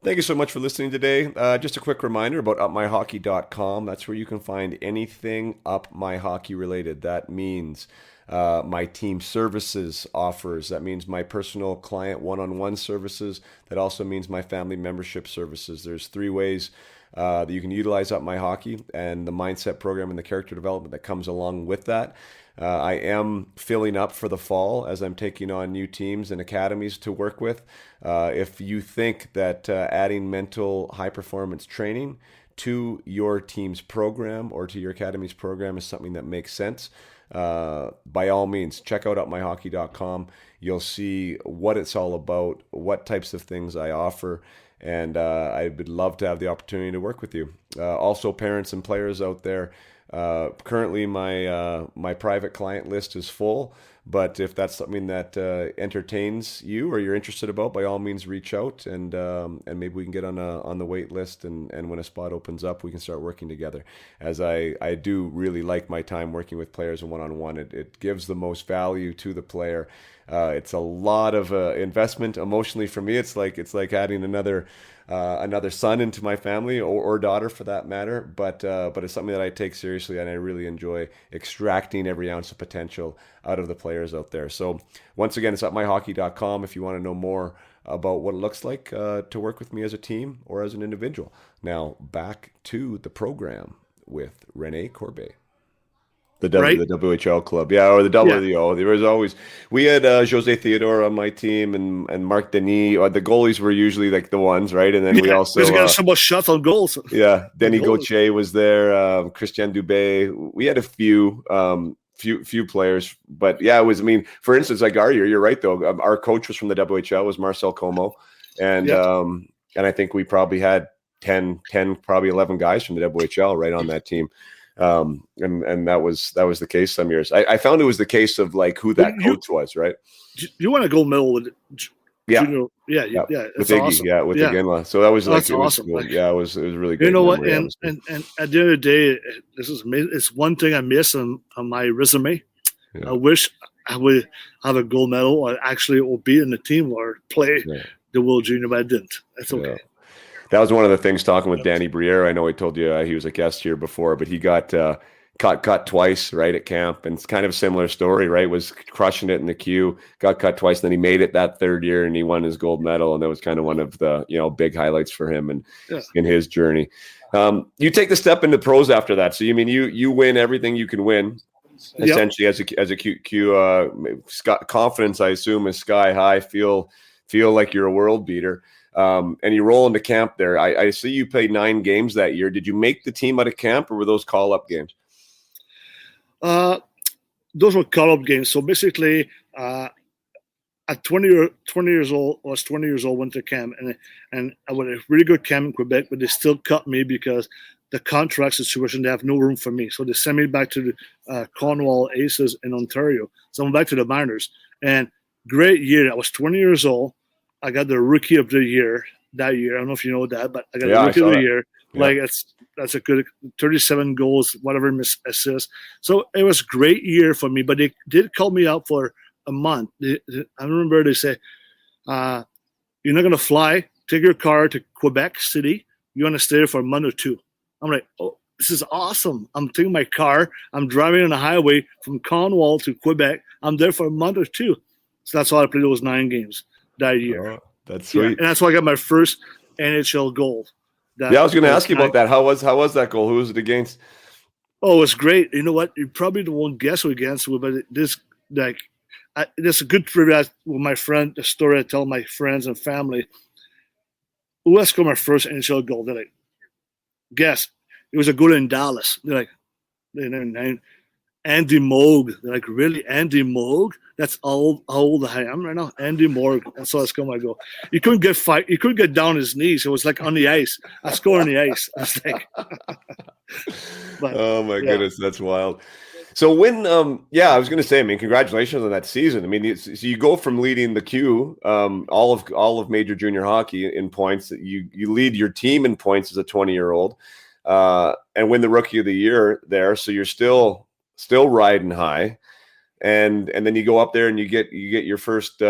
Thank you so much for listening today. Just a quick reminder about upmyhockey.com. That's where you can find anything Up My Hockey related. That means my team services offers. That means my personal client one-on-one services. That also means my family membership services. There's 3 ways that you can utilize Up My Hockey and the mindset program and the character development that comes along with that. I am filling up for the fall as I'm taking on new teams and academies to work with. If you think that adding mental high performance training to your team's program or to your academy's program is something that makes sense, by all means, check out upmyhockey.com. You'll see what it's all about, what types of things I offer, and I would love to have the opportunity to work with you. Also, parents and players out there, currently my private client list is full, but if that's something that entertains you or you're interested about, by all means reach out and maybe we can get on the wait list, and when a spot opens up, we can start working together. As I do really like my time working with players one-on-one. It gives the most value to the player. It's a lot of investment emotionally for me. It's like adding another son into my family, or daughter for that matter. But it's something that I take seriously, and I really enjoy extracting every ounce of potential out of the players out there. So once again, it's upmyhockey.com if you want to know more about what it looks like to work with me as a team or as an individual. Now back to the program with Rene Corbet. The WHL club, or the WO. There was always, we had Jose Theodore on my team and Marc Denis. The goalies were usually like the ones, right? And then we also got so much shots on goals. Yeah, Denis Gauthier was there. Christian Dubé. We had a few players, but yeah, it was. I mean, for instance, like you're right though. Our coach was from the WHL, was Marcel Como, and I think we probably had 10, probably 11 guys from the WHL right on that team. And that was the case some years. I found it was the case of like who that coach was, right? You want to go middle with yeah. Junior, yeah, with Iggy, awesome. with Iginla. So that was like, that's awesome. Cool. It was really good. You know what? And at the end of the day, it's one thing I miss on my resume. Yeah. I wish I would have a gold medal, or actually will be in the team or play the World Junior, but I didn't. That's okay. Yeah. That was one of the things talking with Danny Briere. I know I told you he was a guest here before, but he got cut twice, right, at camp. And it's kind of a similar story, right? Was crushing it in the queue, got cut twice. Then he made it that third year and he won his gold medal. And that was kind of one of the, big highlights for him and in his journey. You take the step into pros after that. So you win everything you can win. Essentially, as a Q, confidence, I assume, is sky high. Feel like you're a world beater. And you roll into camp there. I see you played 9 games that year. Did you make the team out of camp, or were those call-up games? Those were call-up games. So basically, at 20 years old, I was 20 years old, went to camp, and I went a really good camp in Quebec, but they still cut me because the contract situation, they have no room for me. So they sent me back to the Cornwall Aces in Ontario. So I'm back to the Miners. And great year. I was 20 years old. I got the Rookie of the Year that year. I don't know if you know that, but I got the Rookie of the Year. Yeah. Like that's a good 37 goals, whatever assists. So it was a great year for me, but they did call me out for a month. I remember they say, you're not going to fly. Take your car to Quebec City. You want to stay there for a month or 2. I'm like, oh, this is awesome. I'm taking my car. I'm driving on the highway from Cornwall to Quebec. I'm there for a month or 2. So that's why I played those 9 games that year. Oh, that's sweet. Yeah, and that's why I got my first NHL goal. I was going to ask you about that. How was that goal? Who was it against? Oh, it was great. You know what? You probably won't guess who against, but this a good trivia with my friend. The story I tell my friends and family. Who scored my first NHL goal? They're like, guess. It was a goal in Dallas. They're like, Andy Moog. They're like, really, Andy Moog? That's how old I am right now. Andy Moog. That's how I scored my goal. You couldn't get down his knees. It was like on the ice. I scored on the ice. I was like, but, oh my goodness, that's wild. So when, I was going to say, I mean, congratulations on that season. I mean, so you go from leading the Q, all of major junior hockey in points. You lead your team in points as a 20-year-old, and win the Rookie of the Year there. So you're still riding high, and then you go up there and you get your first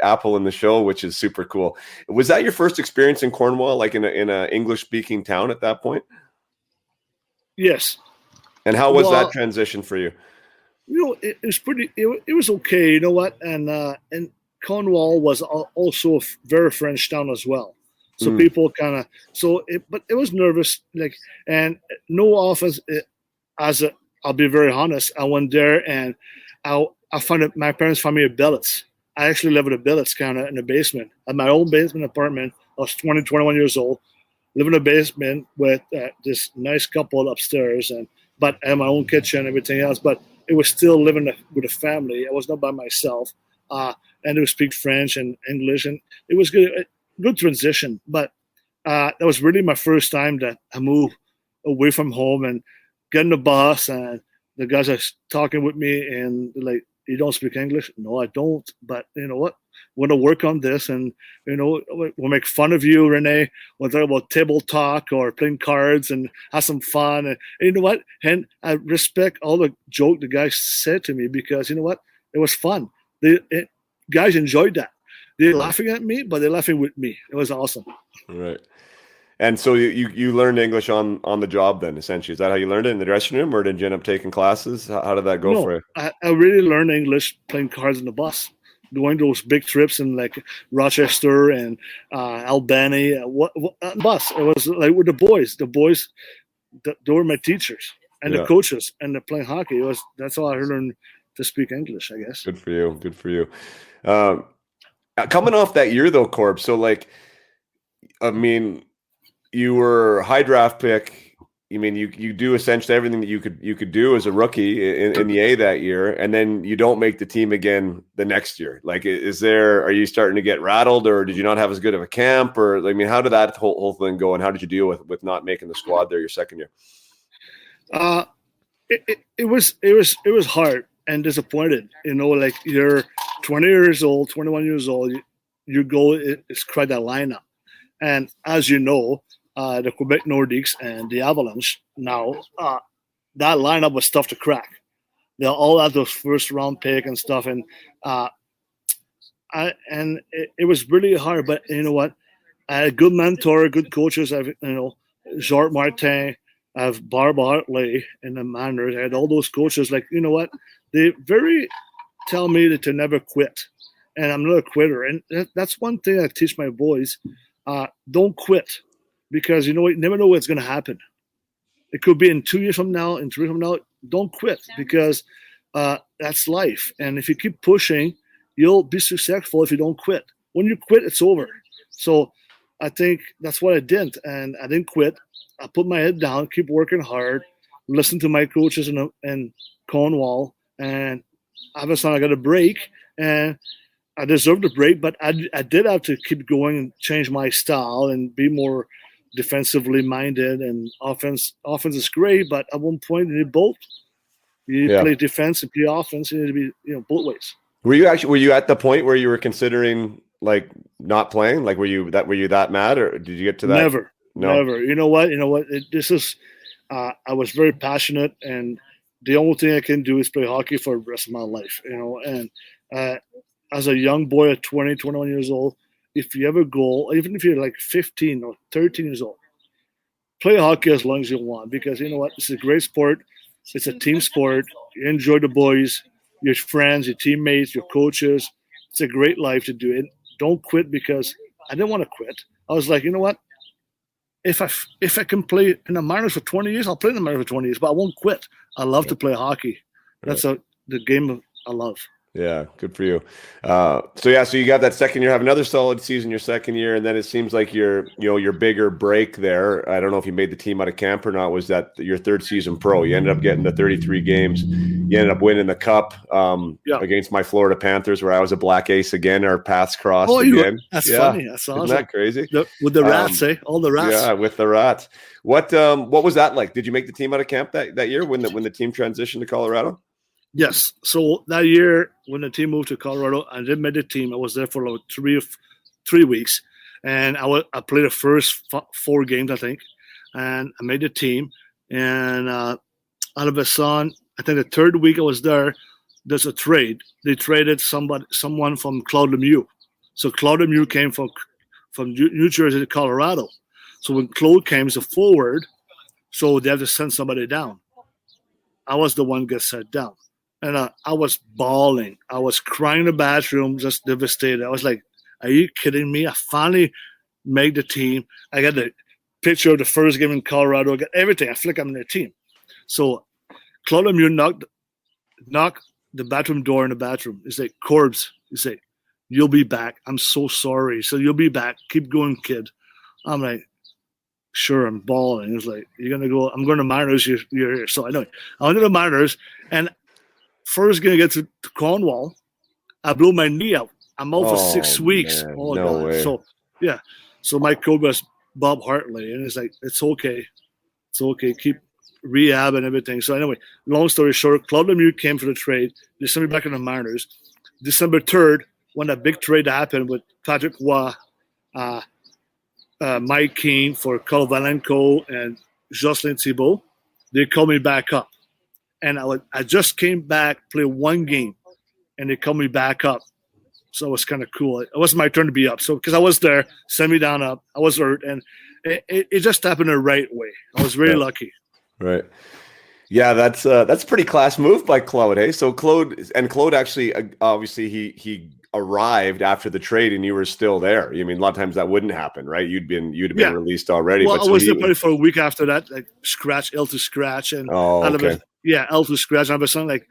apple in the show, which is super cool. Was that your first experience in Cornwall, like in a English speaking town at that point? Yes. And how was that transition for you? It was pretty. It was okay. You know what? And Cornwall was also a very French town as well. So people kind of but it was nervous. And no offense. I'll be very honest. I went there and I found my parents found me a billets. I actually lived at a billets kind of in the basement at my old basement apartment. I was 21 years old, living in a basement with this nice couple upstairs but I had my own kitchen and everything else. But it was still living with a family. I was not by myself. And they would speak French and English. And it was good transition. But that was really my first time that I moved away from home and getting the bus. And the guys are talking with me and they're like, you don't speak English? No, I don't. But you know what? We're going to work on this, and we'll make fun of you, Rene. We'll talk about table talk or playing cards and have some fun. And you know what? And I respect all the joke the guys said to me because you know what? It was fun. Guys enjoyed that. They're laughing at me, but they're laughing with me. It was awesome. Right. And so you learned English on the job then, essentially. Is that how you learned it, in the dressing room, or did you end up taking classes? How did that go for you? I really learned English playing cards on the bus. Going those big trips in like Rochester and Albany, bus. It was like with the boys. The boys, they were my teachers and the coaches, and they're playing hockey. That's how I learned to speak English, I guess. Good for you. Good for you. Coming off that year though, Corb. So you were a high draft pick. I mean, you do essentially everything that you could do as a rookie in the A that year, and then you don't make the team again the next year. Are you starting to get rattled, or did you not have as good of a camp, or how did that whole thing go, and how did you deal with not making the squad there your second year? It was hard and disappointed. Like you're 20 years old, 21 years old. Your goal is crack that lineup, and as you know, the Quebec Nordiques and the Avalanche now, that lineup was tough to crack. They all had those first round pick and stuff, and it was really hard. But you know what? I had a good mentor, good coaches. I've Jacques Martin, I have Barb Hartley in the Miners. I had all those coaches. Like, you know what? They very tell me that to never quit. And I'm not a quitter. And that's one thing I teach my boys. Don't quit. Because, you never know what's going to happen. It could be in 2 years from now, in 3 years from now. Don't quit because that's life. And if you keep pushing, you'll be successful if you don't quit. When you quit, it's over. So I think that's what I did. And I didn't quit. I put my head down, keep working hard, listen to my coaches in Cornwall, and all of a sudden I got a break, and I deserved a break, but I did have to keep going and change my style and be more defensively minded. And offense is great, but at one point you need both. You play defense and play offense. You need to be both ways. Were you at the point where you were considering like not playing? Like were you that mad, or did you get to that? Never. No. Never. You know what? This is. I was very passionate, and the only thing I can do is play hockey for the rest of my life. And as a young boy at 20, 21 years old, if you have a goal, even if you're like 15 or 13 years old, play hockey as long as you want, because you know what? It's a great sport. It's a team sport. You enjoy the boys, your friends, your teammates, your coaches. It's a great life to do it. Don't quit, because I didn't want to quit. I was like, you know what? If I can play in the minors for 20 years, I'll play in the minors for 20 years, but I won't quit. I love to play hockey. That's the game I love. Yeah, good for you. So you got that second year, have another solid season your second year, and then it seems like your bigger break there. I don't know if you made the team out of camp or not. Was that your third season pro? You ended up getting the 33 games. You ended up winning the cup against my Florida Panthers, where I was a black ace again. Our paths crossed again. That's funny. That's awesome. Isn't that crazy? With the rats, all the rats. Yeah, with the rats. What was that like? Did you make the team out of camp that year when the team transitioned to Colorado? Yes. So that year when the team moved to Colorado, I did make the team. I was there for like 3 weeks, and I played the first 4 games, I think, and I made the team. And out of a sudden, I think the third week I was there, there's a trade. They traded someone from Claude Lemieux. So Claude Lemieux came from New Jersey to Colorado. So when Claude came as a forward, so they have to send somebody down. I was the one get sent down. And I was bawling. I was crying in the bathroom, just devastated. I was like, are you kidding me? I finally made the team. I got the picture of the first game in Colorado. I got everything. I feel like I'm in the team. So Claude Lemieux knocked the bathroom door in the bathroom. He's like, Corbs, he's like, you'll be back. I'm so sorry. So you'll be back. Keep going, kid. I'm like, sure, I'm bawling. He's like, you're going to go. I'm going to Miners. You're here. So I know. I went to the Miners, and first going to get to Cornwall, I blew my knee out. I'm out for 6 weeks. Man. Oh, no God. way. So, yeah. So my coach was Bob Hartley, and it's like, it's okay. It's okay. Keep rehab and everything. So anyway, long story short, Claude Lemieux came for the trade. They sent me back in the Miners. December 3rd, when that big trade happened with Patrick Roy, Mike Keane for Carl Valenko and Jocelyn Thibault, they called me back up. And I just came back, played 1 game, and they called me back up. So it was kind of cool. It wasn't my turn to be up. So because I was there, sent me down up. I was hurt, and it just happened the right way. I was very lucky. Right. Yeah, that's a pretty class move by Claude. Hey, so Claude actually, obviously he arrived after the trade, and you were still there. I mean, a lot of times that wouldn't happen, right? You'd have been released already. Well, but I was there probably for a week after that, like ill to scratch, and ill to scratch. And I was saying, like,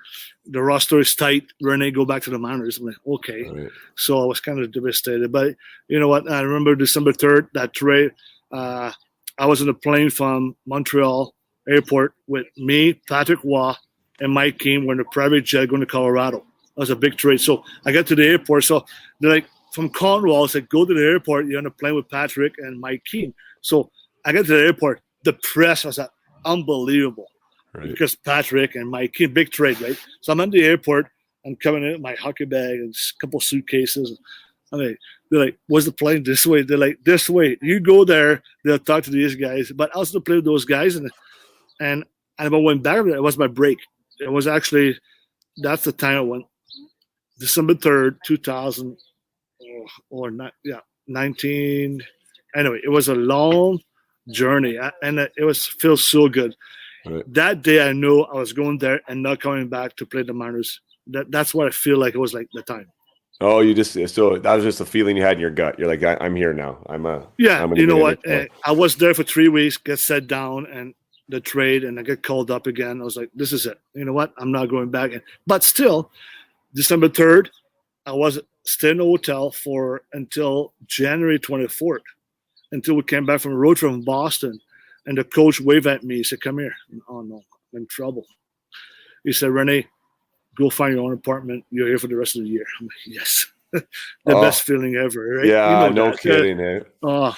the roster is tight. Rene, go back to the Miners. I'm like, okay. Right. So I was kind of devastated. But you know what? I remember December 3rd, that trade. I was in a plane from Montreal airport with me, Patrick Roy, and Mike Keane. We're in a private jet going to Colorado. That was a big trade. So I got to the airport. So they're like, from Cornwall, I said, go to the airport. You're on a plane with Patrick and Mike Keane. So I got to the airport. The press was unbelievable. Right. because Patrick and my kid, big trade, right? So I'm at the airport. I'm coming in with my hockey bag and a couple suitcases. They're like, what's the plane? This way. They're like, this way. You go there. They'll talk to these guys. But I also play with those guys. And I went back. It was my break. It was actually, that's the time I went. December 3rd, 2000, or not, yeah, 19. Anyway, it was a long journey. And it feels so good. Right. That day I knew I was going there and not coming back to play the minors. That's what I feel like it was like the time. Oh, that was just a feeling you had in your gut. You're like, I'm here now. You know what? I was there for 3 weeks, get set down, and the trade, and I get called up again. I was like, this is it. You know what? I'm not going back. But still, December 3rd, I was staying in a hotel until January 24th, until we came back from a road trip from Boston, and the coach waved at me. He said, come here. Oh, no, I'm in trouble. He said, Rene, go find your own apartment. You're here for the rest of the year. I'm like, yes. The best feeling ever, right? Yeah, no kidding. Eh?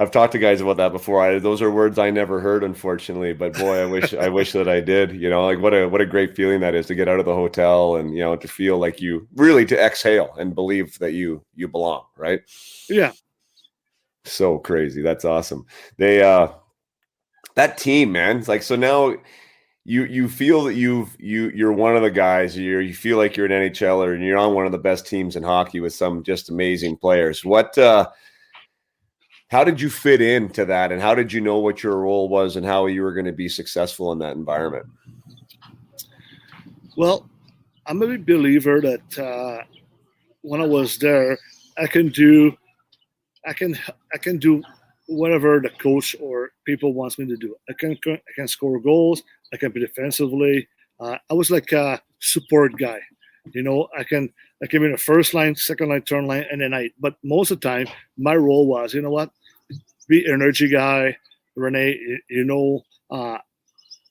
I've talked to guys about that before. Those are words I never heard, unfortunately. But boy, I wish that I did. You know, like what a great feeling that is to get out of the hotel and, you know, to feel like you really to exhale and believe that you belong, right? Yeah. So crazy. That's awesome. That team, man. It's like, so now you feel that you're one of the guys. You feel like you're an NHLer and you're on one of the best teams in hockey with some just amazing players. How did you fit into that, and how did you know what your role was and how you were going to be successful in that environment? Well, I'm a big believer that when I was there, I can do whatever the coach or people wants me to do. I can score goals. I can be defensively. I was like a support guy. You know, I can be in the first line, second line, third line, and then but most of the time, my role was, you know what, be an energy guy, Rene. You know,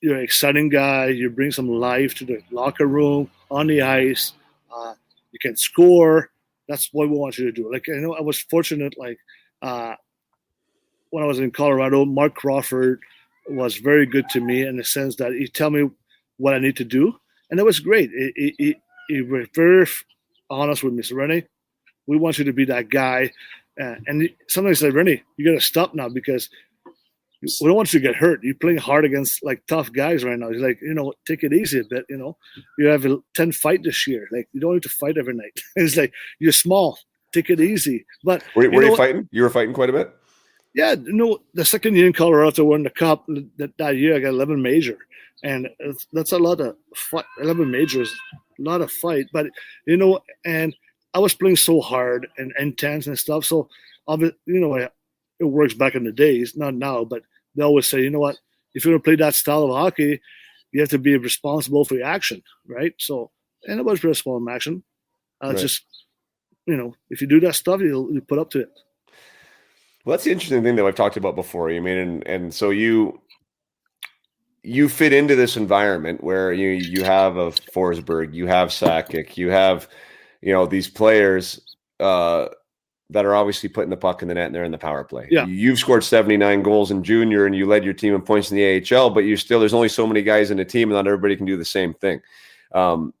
you're an exciting guy. You bring some life to the locker room, on the ice. You can score. That's what we want you to do. Like, you know, I was fortunate. Like when I was in Colorado, Mark Crawford was very good to me in the sense that he tell me what I need to do, and it was great. He was very honest with me. So, Rene, we want you to be that guy. And sometimes he said, Rene, you got to stop now because we don't want you to get hurt. You're playing hard against like tough guys right now. He's like, you know, take it easy a bit. You know, you have 10 fight this year. Like, you don't need to fight every night. It's like, you're small. Take it easy. But were you fighting? You were fighting quite a bit. Yeah, no. The second year in Colorado, won the cup that year. I got 11 major, and that's a lot of fight. 11 majors, a lot of fight. But you know, and I was playing so hard and intense and stuff. So, you know, it works back in the days, not now. But they always say, you know what? If you're gonna play that style of hockey, you have to be responsible for your action, right? So, and I was responsible for my action. Right. Just, you know, if you do that stuff, you put up to it. Well, that's the interesting thing that I've talked about before. You mean, and so you fit into this environment where you have a Forsberg, you have Sakic, you have, you know, these players that are obviously putting the puck in the net and they're in the power play. Yeah. You've scored 79 goals in junior and you led your team in points in the AHL, but there's only so many guys in the team and not everybody can do the same thing.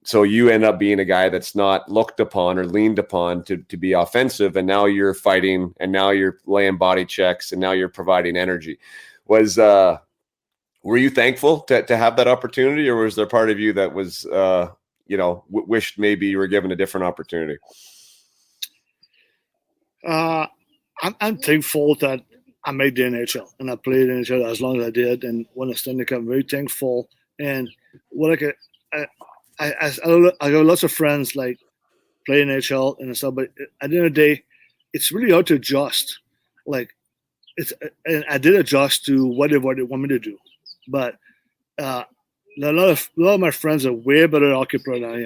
So you end up being a guy that's not looked upon or leaned upon to be offensive. And now you're fighting and now you're laying body checks and now you're providing energy. Were you thankful to have that opportunity, or was there part of you that was, wished maybe you were given a different opportunity? I'm thankful that I made the NHL and I played in NHL as long as I did. And won a Stanley Cup, I'm very thankful. And I got lots of friends like play in NHL and stuff, but at the end of the day, it's really hard to adjust. Like and I did adjust to what they want me to do, but a lot of my friends are way better hockey player than I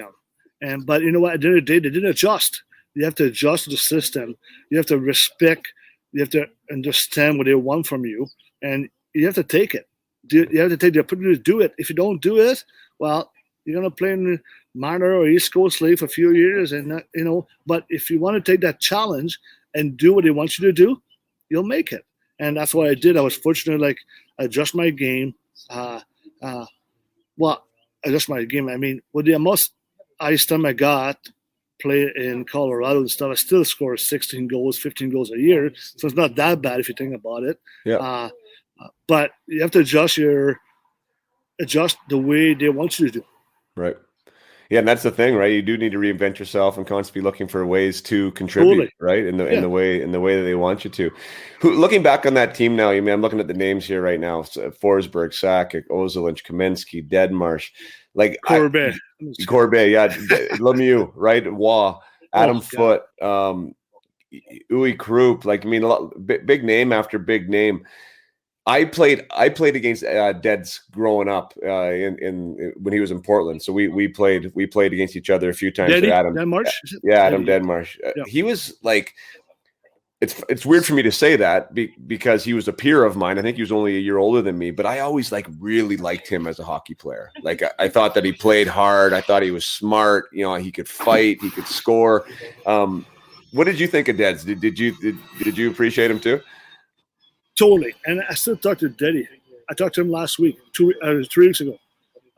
am. But you know what? At the end of the day, they didn't adjust. You have to adjust to the system. You have to respect. You have to understand what they want from you, and you have to take it. You have to take the opportunity to do it. If you don't do it, well, you're gonna play in the minor or East Coast League for a few years, and you know. But if you want to take that challenge and do what they want you to do, you'll make it. And that's what I did. I was fortunate. Like, I adjust my game. Well, that's my game. I mean, with the most ice time I got play in Colorado and stuff, I still score 16 goals, 15 goals a year. So it's not that bad if you think about it. Yeah. But you have to adjust the way they want you to do. Right. Yeah, and that's the thing, right? You do need to reinvent yourself and constantly looking for ways to contribute, Totally. right? In the way that they want you to. Looking back on that team now, I mean, I'm looking at the names here right now: Forsberg, Sakic, Ozolinsh, Kaminsky, Deadmarsh, Corbet, yeah, Lemieux, right? Waugh, Adam Foote, Uwe Krupp. Like, I mean, big name after big name. I played against Deads growing up in when he was in Portland. So we played against each other a few times. Adam Deadmarsh? Adam Deadmarsh. He was like, it's weird for me to say that because he was a peer of mine. I think he was only a year older than me, but I always really liked him as a hockey player. Like, I thought that he played hard. I thought he was smart. You know, he could fight, he could score. What did you think of Deads? Did you appreciate him too? Totally. And I still talk to Deddy. I talked to him last week, 3 weeks ago.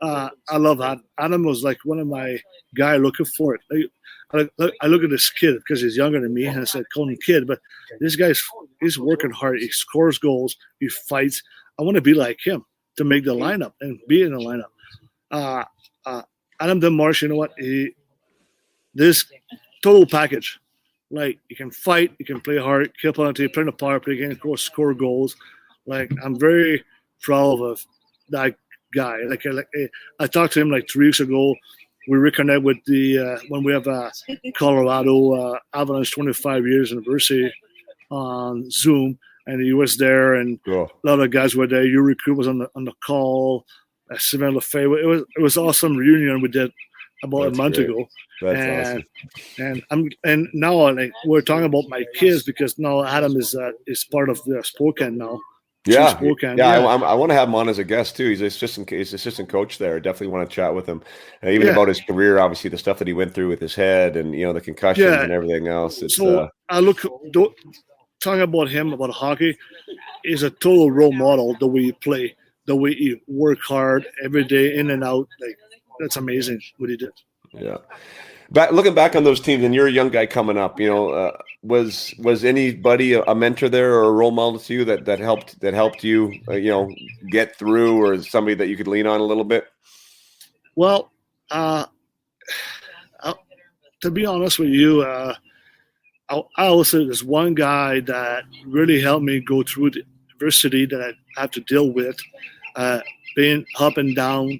I love Adam. Adam was like one of my guy looking for it. I look at this kid because he's younger than me, and I said, call him kid. But this he's working hard. He scores goals. He fights. I want to be like him to make the lineup and be in the lineup. Adam Deadmarsh, you know what? This total package. Like, you can fight, you can play hard, kill penalty, play in the power play, you can score goals. Like, I'm very proud of that guy. I talked to him 3 weeks ago. We reconnect with when we have a Colorado Avalanche 25 years anniversary on Zoom, and he was there, and a lot of guys were there. Jari Kurri was on the call. Sylvain Lefebvre. It was awesome reunion we did about a month ago. That's awesome. And now we're talking about my kids because now Adam is part of the Spokane now. Yeah. I want to have him on as a guest too. He's assistant coach there. I definitely want to chat with him, about his career. Obviously, the stuff that he went through with his head, and the concussions and everything else. Talking about him, about hockey, is a total role model. The way he play, the way he work hard every day, in and out. That's amazing what he did. Yeah. Looking back on those teams, and you're a young guy coming up, was anybody a mentor there or a role model to you that helped you, get through, or somebody that you could lean on a little bit? Well, to be honest with you, I always say there's one guy that really helped me go through the adversity that I have to deal with, being up and down,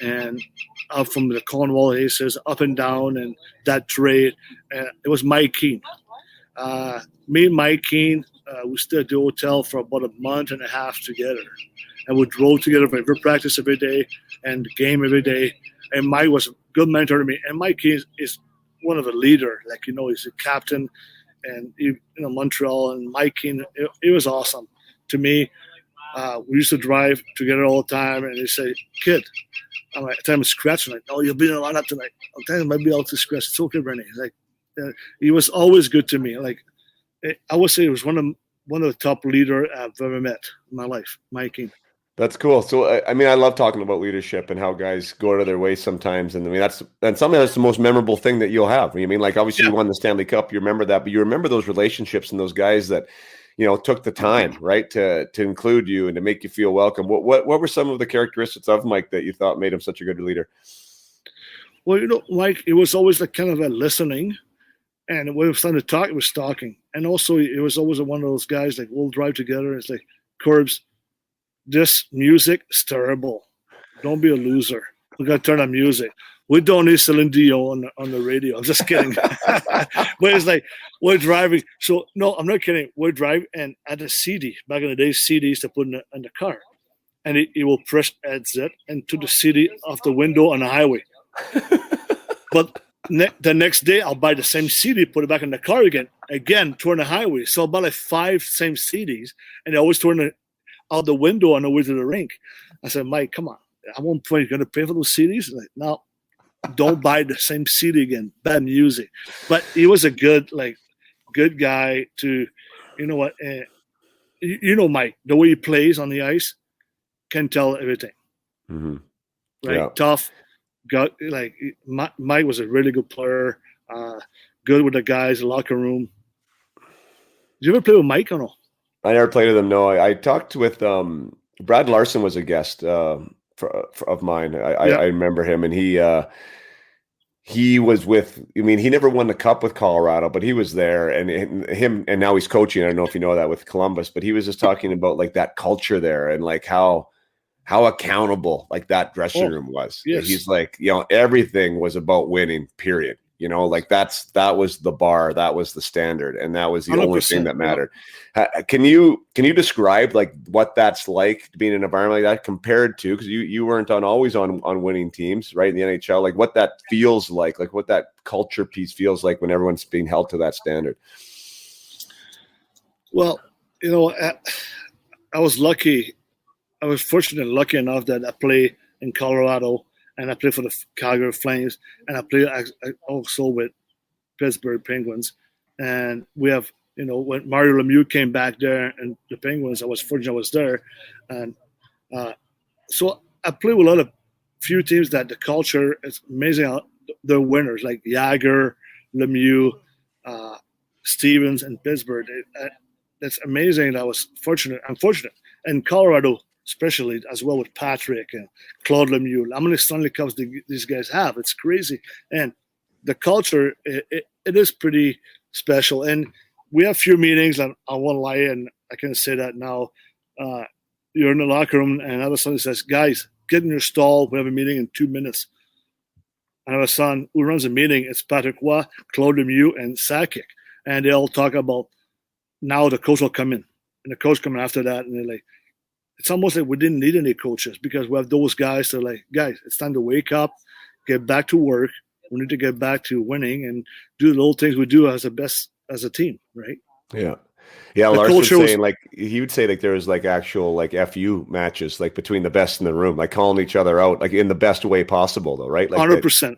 and up from the Cornwall Aces, up and down, and that trade. It was Mike Keane. Me and Mike Keane, we stayed at the hotel for about a month and a half together. And we drove together for every practice every day and the game every day. And Mike was a good mentor to me. And Mike Keane is one of the leaders. He's a captain and Montreal. And Mike Keane, it was awesome to me. We used to drive together all the time, and he say, "Kid," I'm like, "Time to scratch." I'm like, "Oh, you'll be in a lineup tonight." I'm telling him, "Might be able to scratch." It's okay, René. He was always good to me. I would say he was one of the top leader I've ever met in my life, Mike Keane. That's cool. So, I mean, I love talking about leadership and how guys go out of their way sometimes. And I mean, that's something that's the most memorable thing that you'll have. I mean, obviously you won the Stanley Cup, you remember that, but you remember those relationships and those guys that, took the time, right, to include you and to make you feel welcome. What were some of the characteristics of Mike that you thought made him such a good leader? Well, Mike, it was always kind of a listening, and when it was time to talk, it was talking. And also, it was always one of those guys, we'll drive together, and it's like, "Corbs, this music is terrible. Don't be a loser. We got to turn on music. We don't need Celine Dion on the radio." I'm just kidding. But it's we're driving. So, no, I'm not kidding. We're driving, and at the CD, back in the day, CDs to put in the car. And he will press exit and to the CD off the window on the highway. But the next day, I'll buy the same CD, put it back in the car again, turn the highway. So I'll buy 5 same CDs, and they always turn out the window on the way to the rink. I said, "Mike, come on. At one point, you're going to pay for those CDs?" No, don't buy the same CD again. Bad music. But he was a good guy to, what, Mike, the way he plays on the ice can tell everything. Mm-hmm. right? Yeah. Tough. Mike was a really good player. Good with the guys, the locker room. Did you ever play with Mike or no? I never played with him. No, I talked with Brad Larson was a guest of mine. I remember him, and he was with. I mean, he never won the cup with Colorado, but he was there, and now he's coaching. I don't know if you know that with Columbus, but he was just talking about like that culture there and like how accountable like that dressing room was. Yes. He's like, everything was about winning. Period. Like that was the bar, that was the standard, and that was the only thing that mattered. Yeah. Can you describe like what that's like to be in an environment like that compared to, because you weren't always on winning teams, right, in the NHL, like what that feels like what that culture piece feels like when everyone's being held to that standard? Well, I was fortunate, lucky enough that I play in Colorado. And I play for the Calgary Flames, and I play also with Pittsburgh Penguins. And we have, when Mario Lemieux came back there and the Penguins, I was fortunate I was there. And so I play with a few teams that the culture is amazing. They're winners, like Jagr, Lemieux, Stevens, and Pittsburgh. That's amazing. I was fortunate. I'm fortunate. And Colorado, especially as well with Patrick and Claude Lemieux. How many Stanley Cups these guys have? It's crazy. And the culture, it is pretty special. And we have few meetings, and I won't lie, and I can say that now. You're in the locker room, and another son says, guys, get in your stall. We have a meeting in 2 minutes. I have a son who runs a meeting. It's Patrick Roy, Claude Lemieux, and Sakic. And they all talk about now the coach will come in. And the coach coming after that, and they're like, it's almost like we didn't need any coaches because we have those guys that are like, guys, it's time to wake up, get back to work. We need to get back to winning and do the little things we do as a team, right? Yeah. Yeah, Larson saying like he would say like there was like actual like FU matches like between the best in the room, like calling each other out like in the best way possible though, right? Like 100%.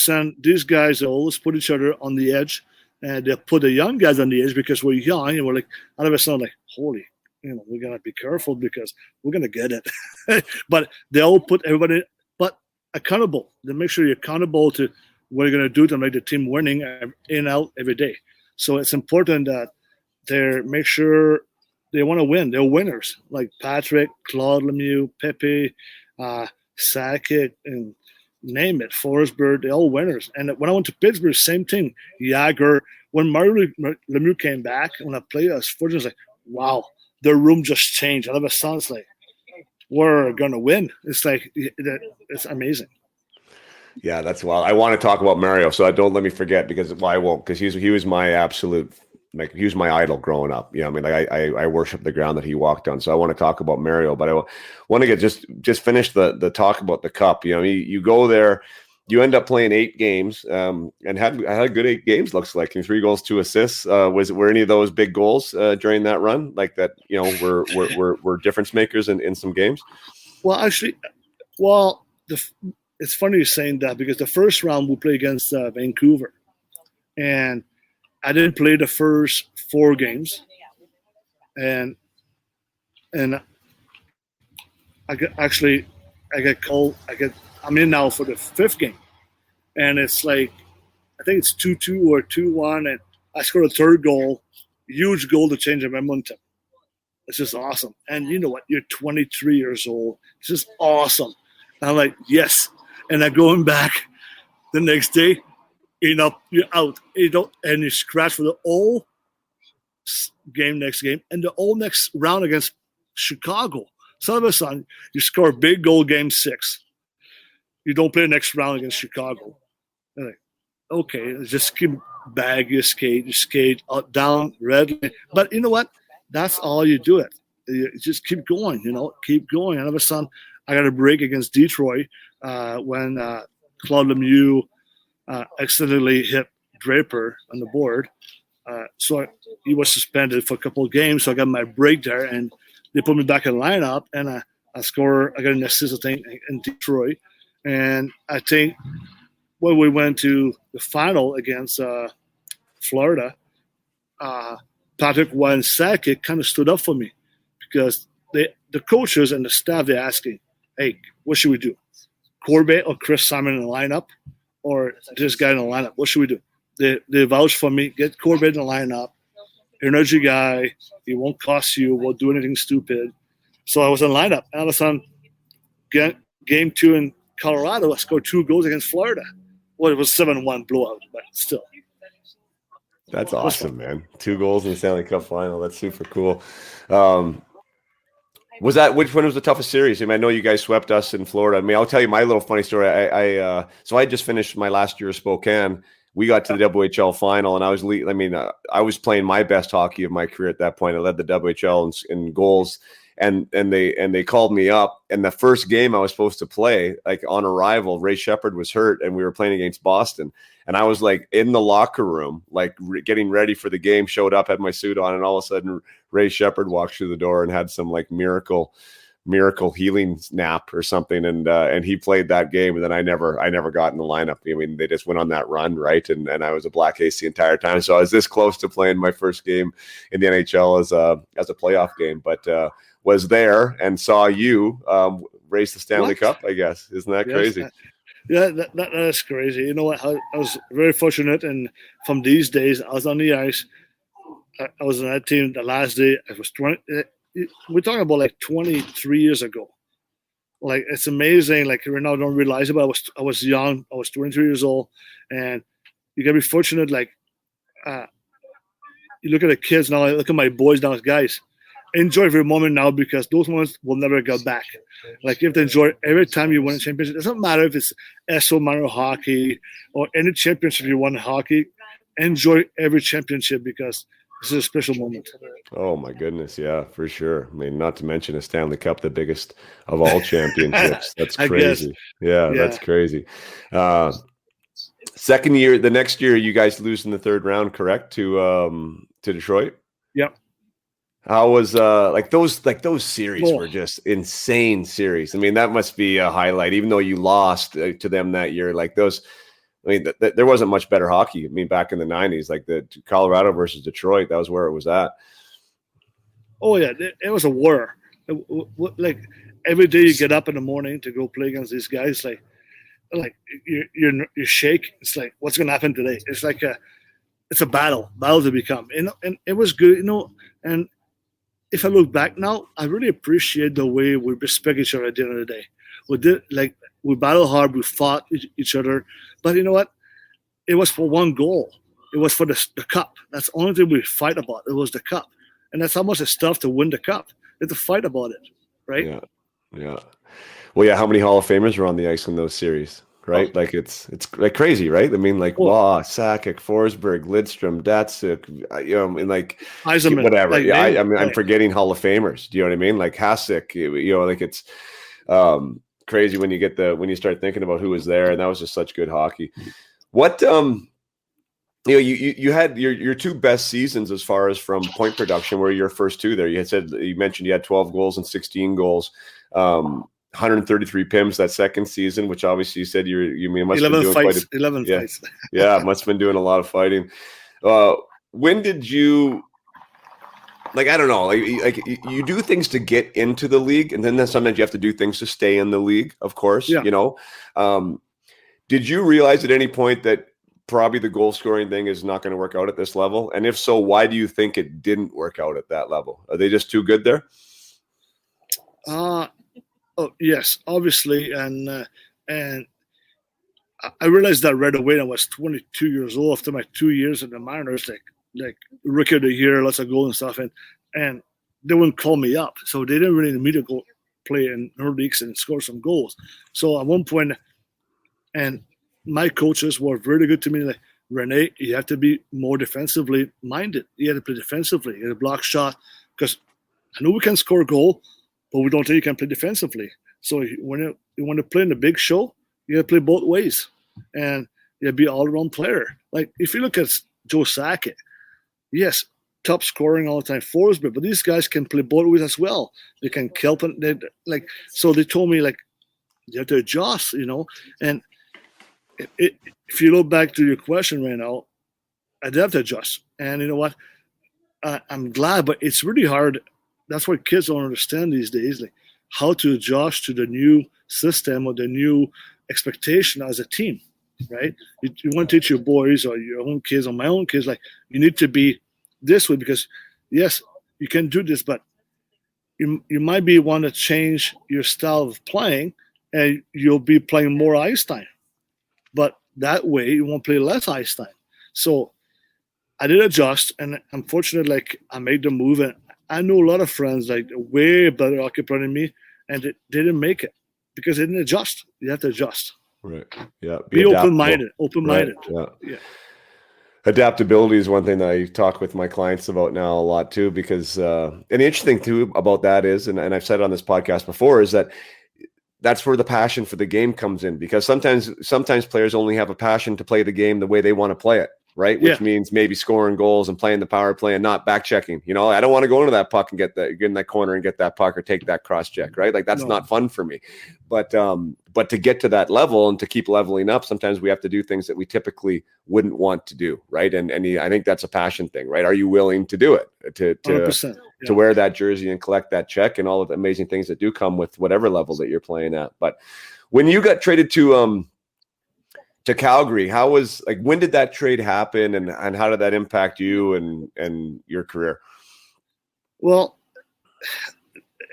Yeah. These guys always put each other on the edge, and they put the young guys on the edge because we're young and we're like all of a sudden like, holy, we're going to be careful because we're going to get it. But they all put everybody, but accountable. They make sure you're accountable to what you're going to do to make the team winning in and out every day. So it's important that they make sure they want to win. They're winners, like Patrick, Claude Lemieux, Pepe, Sakic, and name it, Forsberg. They're all winners. And when I went to Pittsburgh, same thing. Jagr. When Mario Lemieux came back, when I played, I was fortunate. Like, wow. The room just changed. All of a sudden, it's like, we're going to win. It's like, it's amazing. Yeah, that's wild. I want to talk about Mario, so don't let me forget I won't, because he was my absolute, like, he was my idol growing up. I mean, like I worship the ground that he walked on. So I want to talk about Mario, but I want to get just finish the talk about the cup. You go there, you end up playing 8 games, and had a good 8 games. Looks like 3 goals, 2 assists. Were any of those big goals during that run, like that? Were difference makers in some games. Well, actually, it's funny you're saying that because the first round we played against Vancouver, and I didn't play the first 4 games, and I get called. I'm in now for the 5th game. And it's like, I think it's 2-2 or 2-1, and I scored a 3rd goal, huge goal to change the momentum. It's just awesome. And you know what? You're 23 years old. It's just awesome. And I'm like, yes. And I'm going back the next day, you're out. And you scratch for the whole game next game and the whole next round against Chicago. So all of a sudden, you score a big goal game 6. You don't play the next round against Chicago. And like, okay, just keep you skate up, down, red. But you know what? That's all you do it. You just keep going, keep going. And all of a sudden, I got a break against Detroit when Claude Lemieux accidentally hit Draper on the board. So he was suspended for a couple of games. So I got my break there, and they put me back in the lineup, and I got an assist, I think, in Detroit. And I think when we went to the final against Florida, Patrick Roy and Sakic kind of stood up for me because the coaches and the staff, they're asking, hey, what should we do? Corbet or Chris Simon in the lineup, or this guy in the lineup? What should we do? They vouch for me. Get Corbett in the lineup. Energy guy. He won't cost you. Won't do anything stupid. So I was in the lineup. All of a sudden, game 2 in Colorado, I scored 2 goals against Florida. Well, it was 7-1 blowout, but still. That's awesome, man. 2 goals in the Stanley Cup final. That's super cool. Which one was the toughest series? I mean, I know you guys swept us in Florida. I mean, I'll tell you my little funny story. So I just finished my last year of Spokane. We got to the WHL final, and I was playing my best hockey of my career at that point. I led the WHL in goals, and they called me up. And the first game I was supposed to play, like on arrival, Ray Shepherd was hurt, and we were playing against Boston. And I was like in the locker room, like getting ready for the game, showed up, had my suit on, and all of a sudden Ray Shepherd walked through the door and had some like miracle healing nap or something. And he played that game. And then I never got in the lineup. I mean, they just went on that run. Right. And I was a black ace the entire time. So I was this close to playing my first game in the NHL as a playoff game, but was there and saw you raise the Stanley Cup, I guess. Isn't that crazy? Yeah, that's crazy. You know what? I was very fortunate, and from these days, I was on the ice. I was on that team the last day. I was 20. We're talking about like 23 years ago. Like, it's amazing. Like, right now, I don't realize it, but I was young. I was 23 years old, and you gotta be fortunate. Like, you look at the kids now. I look at my boys now, guys. Enjoy every moment now, because those moments will never go back. Like, you have to enjoy every time you win a championship. It doesn't matter if it's SO minor hockey or any championship you won in hockey. Enjoy every championship, because this is a special moment. Oh my goodness, yeah, for sure. I mean, not to mention a Stanley Cup, the biggest of all championships. That's crazy. Yeah, that's crazy. Second year, the next year, you guys lose in the third round, correct? To Detroit. Yep. How was those series were just insane series. I mean, that must be a highlight, even though you lost to them that year. Like those, I mean, there wasn't much better hockey. I mean, back in the 90s, like the Colorado versus Detroit, that was where it was at. Oh yeah, it was a war. Like every day you get up in the morning to go play against these guys, like you shake. It's like, what's going to happen today? It's like it's a battle to become. And it was good, and if I look back now, I really appreciate the way we respect each other at the end of the day. We battled hard, we fought each other, but you know what? It was for one goal. It was for the cup. That's the only thing we fight about. It was the cup. And that's how much it's tough to win the cup. You have to fight about it, right? Yeah. Well, yeah, how many Hall of Famers were on the ice in those series? Right, like it's like crazy, right? I mean, like Sakic, Forsberg, Lidstrom, Datsuk, and like Eisenman, whatever. I'm forgetting Hall of Famers. Do you know what I mean? Like Hasek, like it's crazy when you start thinking about who was there, and that was just such good hockey. What you had your 2 best seasons as far as from point production were your first 2 there. You mentioned you had 12 goals and 16 goals. 133 PIMs that second season, which obviously you said you must have been doing fights, 11 fights. Yeah, must have been doing a lot of fighting. When did you, like, I don't know, like you do things to get into the league, and then sometimes you have to do things to stay in the league, of course. Did you realize at any point that probably the goal scoring thing is not going to work out at this level? And if so, why do you think it didn't work out at that level? Are they just too good there? Oh, yes, obviously, and I realized that right away. I was 22 years old after my 2 years in the Mariners, like rookie of the year, lots of goals and stuff, and they wouldn't call me up, so they didn't really need me to go play in her leagues and score some goals. So at one point, and my coaches were very good to me, like, Rene, you have to be more defensively minded. You have to play defensively. You have to block shot, because I know we can score a goal, but we don't think you can play defensively. So when you want to play in the big show, you have to play both ways. And you have to be an all-around player. Like, if you look at Joe Sakic, yes, top scoring all the time, Forsberg, but these guys can play both ways as well. They can kelp, and so they told me, like, you have to adjust, And if you look back to your question right now, I did have to adjust. And you know what? I'm glad, but it's really hard. That's what kids don't understand these days. Like, how to adjust to the new system or the new expectation as a team, right? You want to teach your boys or your own kids or my own kids, like, you need to be this way because, yes, you can do this, but you might be want to change your style of playing and you'll be playing more ice time. But that way you won't play less ice time. So I did adjust, and unfortunately, like, I made the move, and I know a lot of friends, like, way better hockey player than me, and they didn't make it because they didn't adjust. You have to adjust. Right. Yeah. Be open-minded. Open-minded. Right. Yeah. Adaptability is one thing that I talk with my clients about now a lot too, because and the interesting too about that is, and I've said on this podcast before, is that that's where the passion for the game comes in, because sometimes players only have a passion to play the game the way they want to play it, right? Which means maybe scoring goals and playing the power play and not back checking. You know, I don't want to go into that puck and get in that corner and get that puck or take that cross check, right? Like, that's not fun for me. But to get to that level and to keep leveling up, sometimes we have to do things that we typically wouldn't want to do, right? And I think that's a passion thing, right? Are you willing to do it, to wear that jersey and collect that check and all of the amazing things that do come with whatever level that you're playing at? But when you got traded to Calgary, when did that trade happen, and how did that impact you and your career? Well,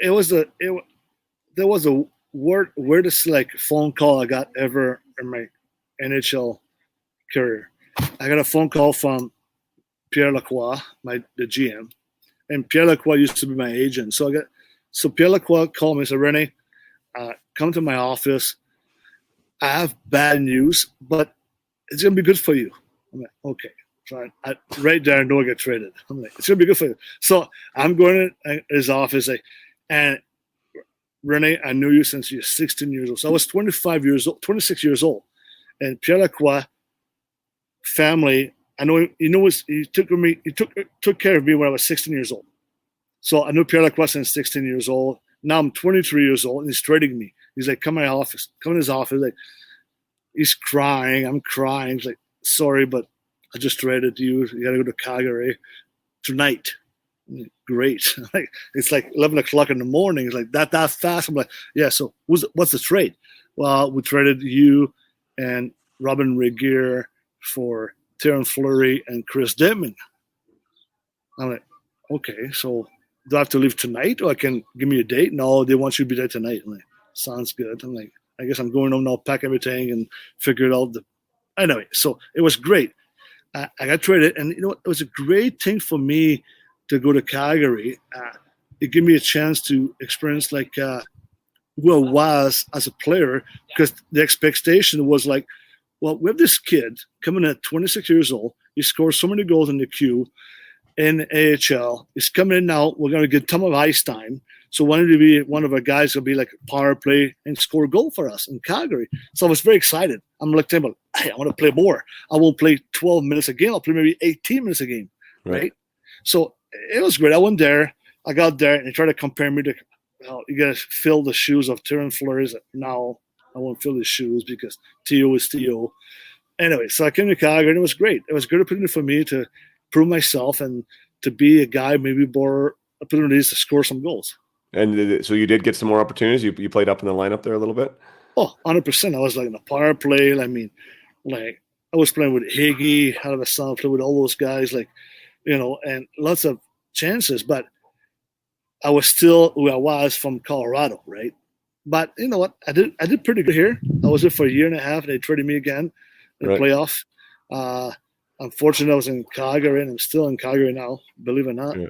there was a weirdest, like, phone call I got ever in my NHL career. I got a phone call from Pierre Lacroix, the GM, and Pierre Lacroix used to be my agent. So Pierre Lacroix called me and said, Rene, come to my office. I have bad news, but it's going to be good for you. I'm like, okay. So right there, I know I get traded. I'm like, it's going to be good for you. So I'm going to his office, and Rene, I knew you since you're 16 years old. So I was 26 years old. And Pierre Lacroix family, I know, he took care of me when I was 16 years old. So I knew Pierre Lacroix since 16 years old. Now I'm 23 years old, and he's trading me. He's like, come in his office. Like, he's crying. I'm crying. He's like, sorry, but I just traded you. You got to go to Calgary tonight. Great. Like, it's like 11 o'clock in the morning. It's like that fast. I'm like, yeah. So what's the trade? Well, we traded you and Robin Regier for Terran Fleury and Chris Deming. I'm like, okay. So do I have to leave tonight, or I can give me a date? No, they want you to be there tonight. I'm like, sounds good. I'm like, I guess I'm going home now, pack everything and figure it out. Anyway, so it was great. I got traded, and you know what? It was a great thing for me to go to Calgary. It gave me a chance to experience, like, who I was as a player, because the expectation was like, well, we have this kid coming at 26 years old. He scores so many goals in the queue in AHL. He's coming in now. We're going to get a ton of ice time. So wanted to be one of our guys who'll be like power play and score a goal for us in Calgary. So I was very excited. I'm like, hey, I want to play more. I won't play 12 minutes a game. I'll play maybe 18 minutes a game, right? So it was great. I went there. I got there, and they tried to compare me to, you got to fill the shoes of Terran Fleury. Now I won't fill his shoes because T.O. is T.O. Anyway, so I came to Calgary, and it was great. It was a good opportunity for me to prove myself and to be a guy, maybe more opportunities to score some goals. And so you did get some more opportunities? You played up in the lineup there a little bit? Oh, 100%. I was like in the power play. I mean, like, I was playing with Higgy, out of the sun, played with all those guys, like, you know, and lots of chances. But I was still who I was from Colorado, right? But you know what? I did pretty good here. I was there for a year and a half, and they traded me again in the playoff. Unfortunately, I was in Calgary, and I'm still in Calgary now, believe it or not. Yeah.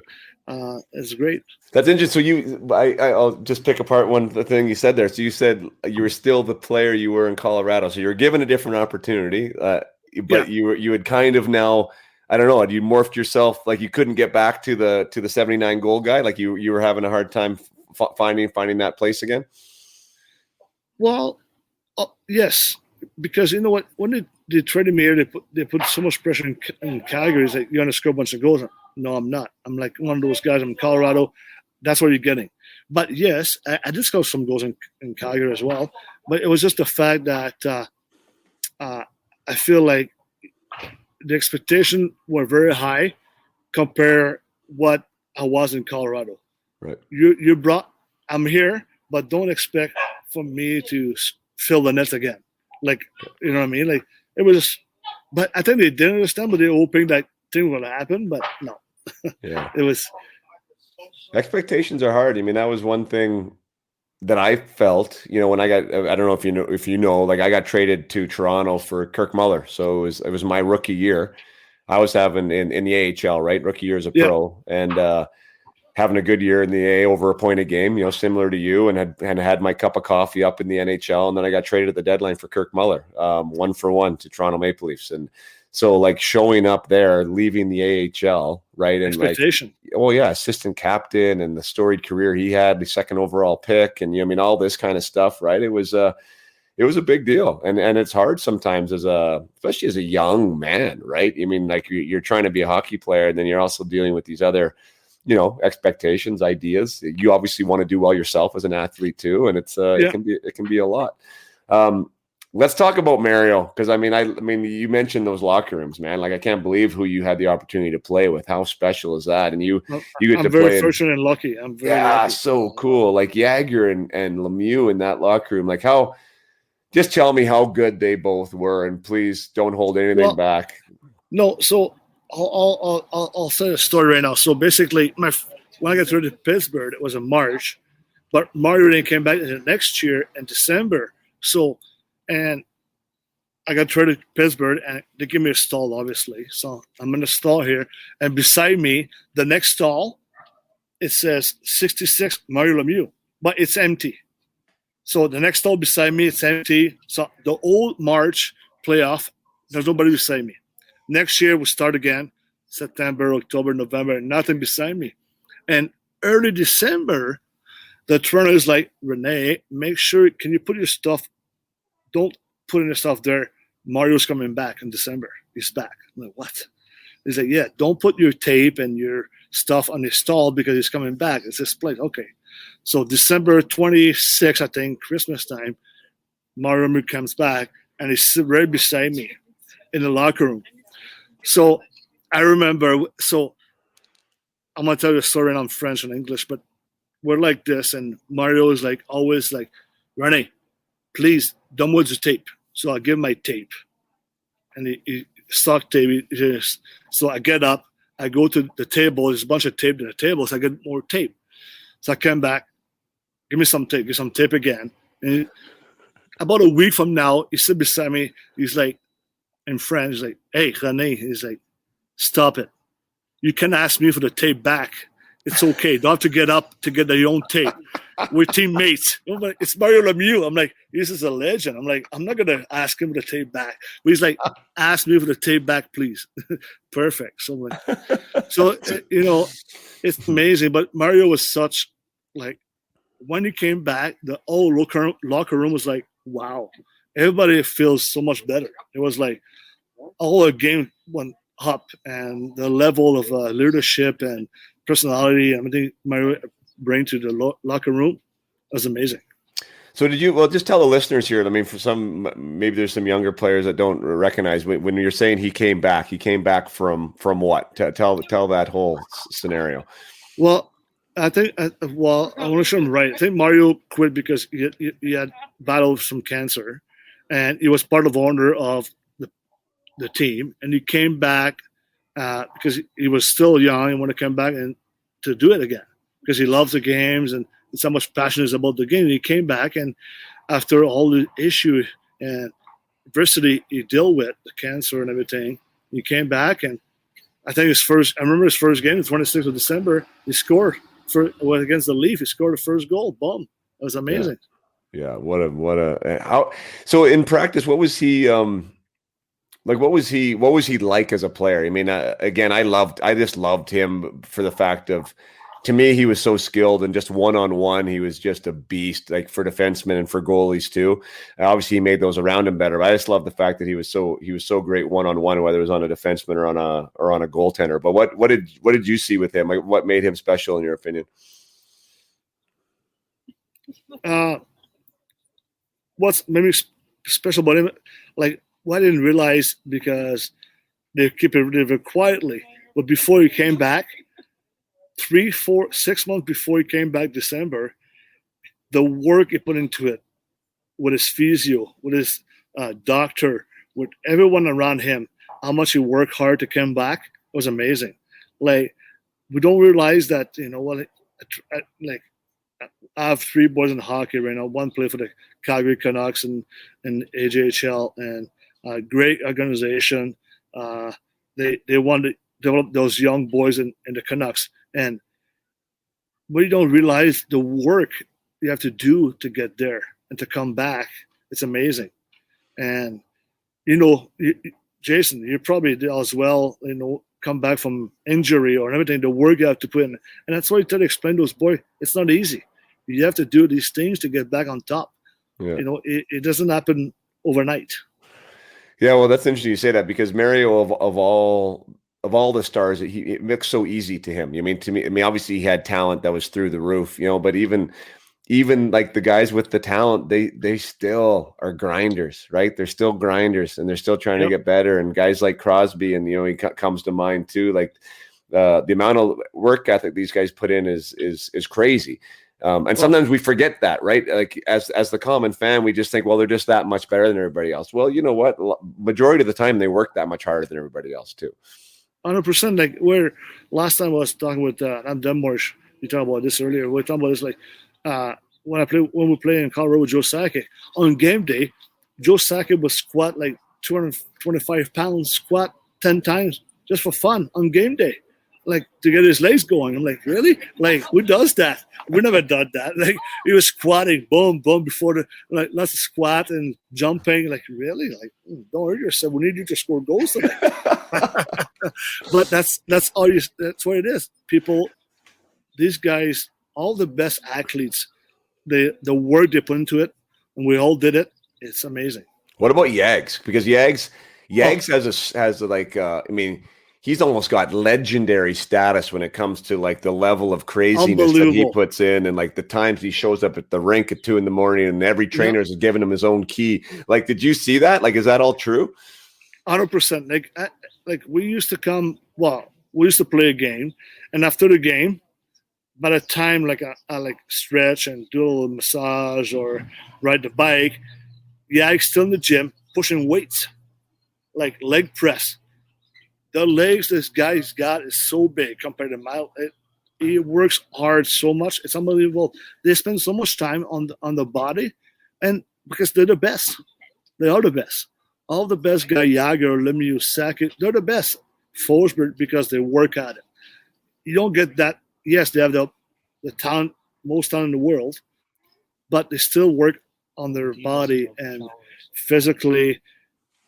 It's great. That's interesting. So I'll just pick apart one thing you said there. So you said you were still the player you were in Colorado. So you were given a different opportunity, but you had kind of now, I don't know, you morphed yourself, like you couldn't get back to the 79 goal guy. Like you were having a hard time finding that place again. Well, yes, because you know what, when they traded me here, they put so much pressure in Calgary. It's like, you're going to score a bunch of goals. No, I'm not. I'm like one of those guys. I'm in Colorado. That's what you're getting. But yes, I did score some goals in Calgary as well. But it was just the fact that I feel like the expectations were very high compared what I was in Colorado. Right. I'm here. but don't expect for me to fill the net again. Like, you know what I mean? Like, it was, but I think they didn't understand, but they were hoping that thing would happen, but no. Yeah. It was. Expectations are hard. I mean, that was one thing that I felt, when I don't know if you know, like I got traded to Toronto for Kirk Muller. So it was my rookie year. I was having in the AHL, right? Rookie year as a pro, and having a good year in the A over a point a game, similar to you, and had my cup of coffee up in the NHL. And then I got traded at the deadline for Kirk Muller, 1-for-1 to Toronto Maple Leafs. And so like showing up there, leaving the AHL, right? And expectation. Assistant captain and the storied career he had, the second overall pick, and all this kind of stuff, right? It was a big deal, and it's hard sometimes especially as a young man, right? I mean, like you're trying to be a hockey player, and then you're also dealing with these other, expectations, ideas. You obviously want to do well yourself as an athlete too, and it can be a lot. Let's talk about Mario, because I mean, you mentioned those locker rooms, man. Like I can't believe who you had the opportunity to play with. How special is that? And you get to play. I'm very fortunate and lucky. I'm very lucky. So cool. Like Jagger and Lemieux in that locker room. Like how? Just tell me how good they both were, and please don't hold anything back. No, so I'll say a story right now. So basically, when I got traded to Pittsburgh, it was in March, but Mario then came back the next year in December. So, and I got traded to Pittsburgh, and they give me a stall, obviously. So I'm in the stall here, and beside me, the next stall, it says 66 Mario Lemieux, but it's empty. So the next stall beside me, it's empty. So the old March playoff, there's nobody beside me. Next year, we'll start again, September, October, November, nothing beside me. And early December, the trainer is like, Rene, make sure, can you put your stuff, don't put your stuff there. Mario's coming back in December. He's back. I'm like, what? He's like, yeah, don't put your tape and your stuff on the stall because he's coming back. It's this place. Okay. So December 26th, I think, Christmas time, Mario Lemieux comes back, and he's right beside me in the locker room. So I remember, I'm going to tell you a story, and I'm French and English, but we're like this, and Mario is like always like, Rene, please, don't move the tape. So I give him my tape, and he stock tape. So I get up, I go to the table, there's a bunch of tape in the table, so I get more tape. So I came back, give me some tape again. And about a week from now, he sit beside me. He's like, in French, he's like, hey, René. He's like, stop it. You can ask me for the tape back. It's okay. Don't have to get up to get your own tape. We're teammates. It's Mario Lemieux. I'm like, this is a legend. I'm like, I'm not going to ask him for the tape back. But he's like, ask me for the tape back, please. Perfect. So, it's amazing. But Mario was such, like, when he came back, the whole locker room was like, wow. Everybody feels so much better. It was like all the game went up, and the level of leadership and personality, I think Mario bring to the locker room was amazing. So just tell the listeners here, I mean, for some, maybe there's some younger players that don't recognize, when you're saying he came back from what? Tell that whole scenario. Well, I think, I want to show him right. I think Mario quit because he had battled some cancer, and he was part of the owner of the team, and he came back because he was still young and wanted to come back and to do it again because he loves the games and so much passion is about the game. And he came back, and after all the issue and adversity he dealt with, the cancer and everything, he came back, and I think I remember his first game, the 26th of December, he scored against the Leaf. He scored the first goal. Boom. It was amazing. Yeah. So in practice, what was he, what was he like as a player? I mean, again, I just loved him for the fact of, to me, he was so skilled, and just one-on-one, he was just a beast, like for defensemen and for goalies too. Obviously, he made those around him better. But I just love the fact that he was so great one-on-one, whether it was on a defenseman or on a goaltender. But what did you see with him? Like, what made him special in your opinion? What's maybe special about him? Like, what I didn't realize, because they keep it really quietly, but before he came back, 3, 4, 6 months before he came back, December, the work he put into it with his physio, with his doctor, with everyone around him, how much he worked hard to come back was amazing. Like, we don't realize that, I have 3 boys in hockey right now. One play for the Calgary Canucks and AJHL, and great organization. They want to develop those young boys in the Canucks. And we don't realize the work you have to do to get there and to come back. It's amazing. And, Jason, you probably did as well, come back from injury or everything, the work you have to put in. And that's why I try to explain to those boys, it's not easy. You have to do these things to get back on top. Yeah. It doesn't happen overnight. Yeah, well, that's interesting you say that, because Mario, of all the stars, it looks so easy to him. To me, obviously he had talent that was through the roof, but even like the guys with the talent, they still are grinders, right? They're still grinders, and they're still trying to get better. And guys like Crosby, and he comes to mind too. Like the amount of work ethic these guys put in is crazy. And sometimes we forget that, right? Like as the common fan, we just think, well, they're just that much better than everybody else. Well, you know what? Majority of the time, they work that much harder than everybody else too. 100%. Like, where last time I was talking with Adam Denmarsh, you talked about this earlier. We were talking about this, like when we play in Colorado with Joe Sakic on game day. Joe Sakic was squat like 225 pounds, squat 10 times just for fun on game day, like to get his legs going. I'm like, really? Like, who does that? We never done that. Like, he was squatting, boom, boom, before lots of squat and jumping. Like, really? Like, don't hurt yourself. We need you to score goals today. But that's what it is. People, these guys, all the best athletes, the work they put into it, and we all did it. It's amazing. What about Yags? Because Yags he's almost got legendary status when it comes to like the level of craziness that he puts in, and like the times he shows up at the rink at 2 a.m. and every trainer is giving him his own key. Like, did you see that? Like, is that all true? 100%. Like we used to play a game, and after the game, by the time I like stretch and do a little massage or ride the bike, Yag's still in the gym pushing weights, like leg press. The legs this guy's got is so big compared to mine. He works hard so much. It's unbelievable. They spend so much time on the body, and because they're the best. They are the best. All the best guys, Jagr, Lemieux, Sakic, they're the best. Forsberg, because they work at it. You don't get that. Yes, they have the talent, most talent in the world, but they still work on their body and physically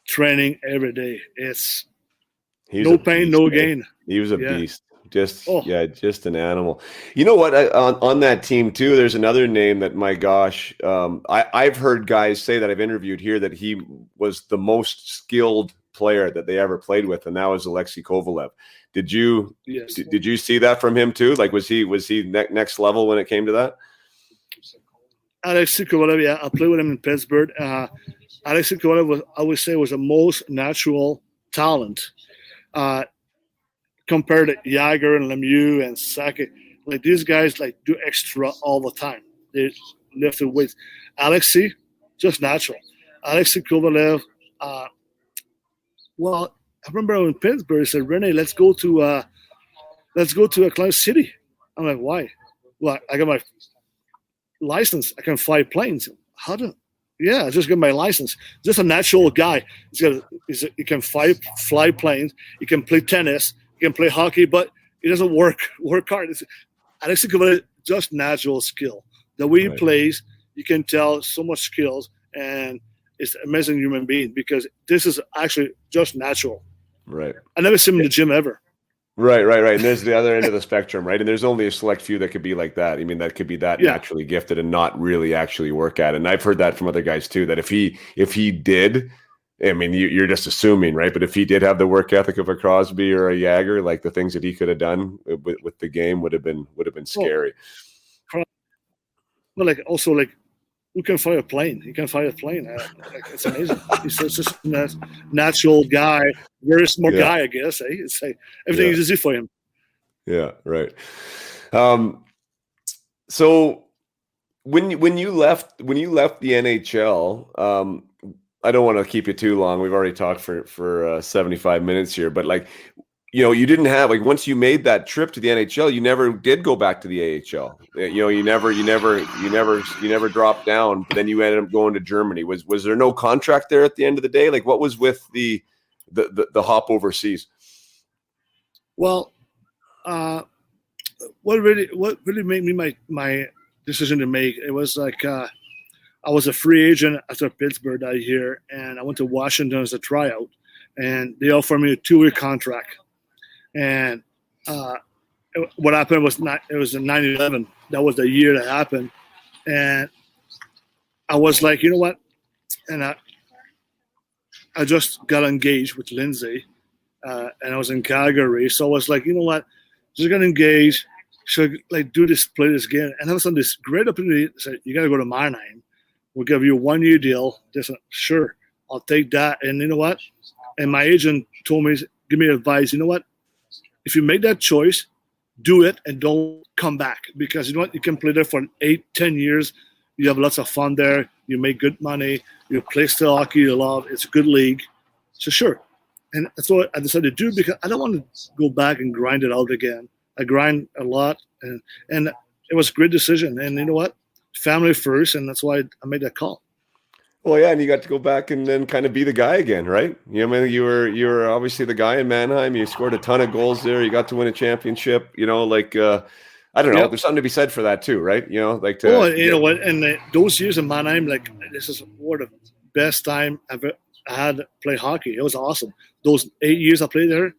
training every day. It's no pain, no gain. He was a beast. Just an animal. You know what? On that team too, there's another name that, my gosh, I've heard guys say that I've interviewed here that he was the most skilled player that they ever played with, and that was Alexei Kovalev. Did you see that from him too? Like, was he next level when it came to that? Alexei Kovalev, yeah, I played with him in Pittsburgh. Alexei Kovalev was the most natural talent. Compared to Jagr and Lemieux and Sakic, like these guys do extra all the time. They lift the weights. Alexei, just natural. Alexei Kovalev, I remember in Pittsburgh, he said, Rene, let's go to Atlantic City. I'm like, why? Well, I got my license. I can fly planes. I just got my license. Just a natural guy. He can fly planes. He can play tennis. He can play hockey, but he doesn't work hard. Alexei Kovalev, just natural skill. The way he plays, you can tell so much skills, and it's an amazing human being, because this is actually just natural. Right. I never seen him in the gym ever. Right. And there's the other end of the spectrum, right? And there's only a select few that could be like that. I mean, that could be that naturally gifted and not really actually work at it. And I've heard that from other guys too, that if he did, I mean, you're just assuming, right? But if he did have the work ethic of a Crosby or a Jagr, like the things that he could have done with the game would have been scary. Well, who can fly a plane? He can fly a plane. It's amazing. He's just a natural guy, very smart guy, I guess. It's everything is easy for him. Yeah, right. So When you left the NHL, I don't want to keep you too long. We've already talked for 75 minutes here, but like, you didn't have, like, once you made that trip to the NHL, you never did go back to the AHL. You never dropped down. But then you ended up going to Germany. Was there no contract there at the end of the day? Like, what was with the hop overseas? Well, what really made me my decision to make, it was like I was a free agent after Pittsburgh that year, and I went to Washington as a tryout, and they offered me a 2-year contract. And what happened was it was in 9/11. That was the year that happened, and I was like, you know what? And I just got engaged with Lindsay, and I was in Calgary, so I was like, you know what? Just got engaged. Should like play this game? And I was on this great opportunity. Said, you got to go to Mannheim. We'll give you a 1-year deal. They said, sure, I'll take that. And you know what? And my agent told me, give me advice. You know what? If you make that choice, do it and don't come back, because you know what? You can play there for 8-10 years. You have lots of fun there. You make good money. You play still hockey you love. It's a good league. So sure. And that's what I decided to do, because I don't want to go back and grind it out again. I grind a lot, and it was a great decision. And you know what? Family first, and that's why I made that call. Well, yeah, and you got to go back and then kind of be the guy again, right? I mean, you were obviously the guy in Mannheim. You scored a ton of goals there. You got to win a championship. I don't know. Yep. There's something to be said for that too, right? Like you know what? And those years in Mannheim, like, this is one of the best time I had to play hockey. It was awesome. Those 8 years I played there,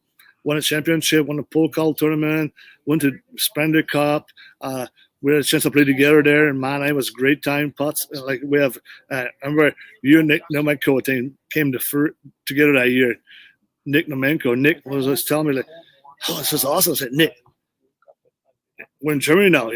won a championship, won a Pokal tournament, went to Stanley Cup. We had a chance to play together there in Mannheim. It was a great time. Putts, like we have, I remember you and Nick Nomenko came together that year. Nick Nomenko. Nick was just telling me, like, oh, this is awesome. I said, Nick, we're in Germany now,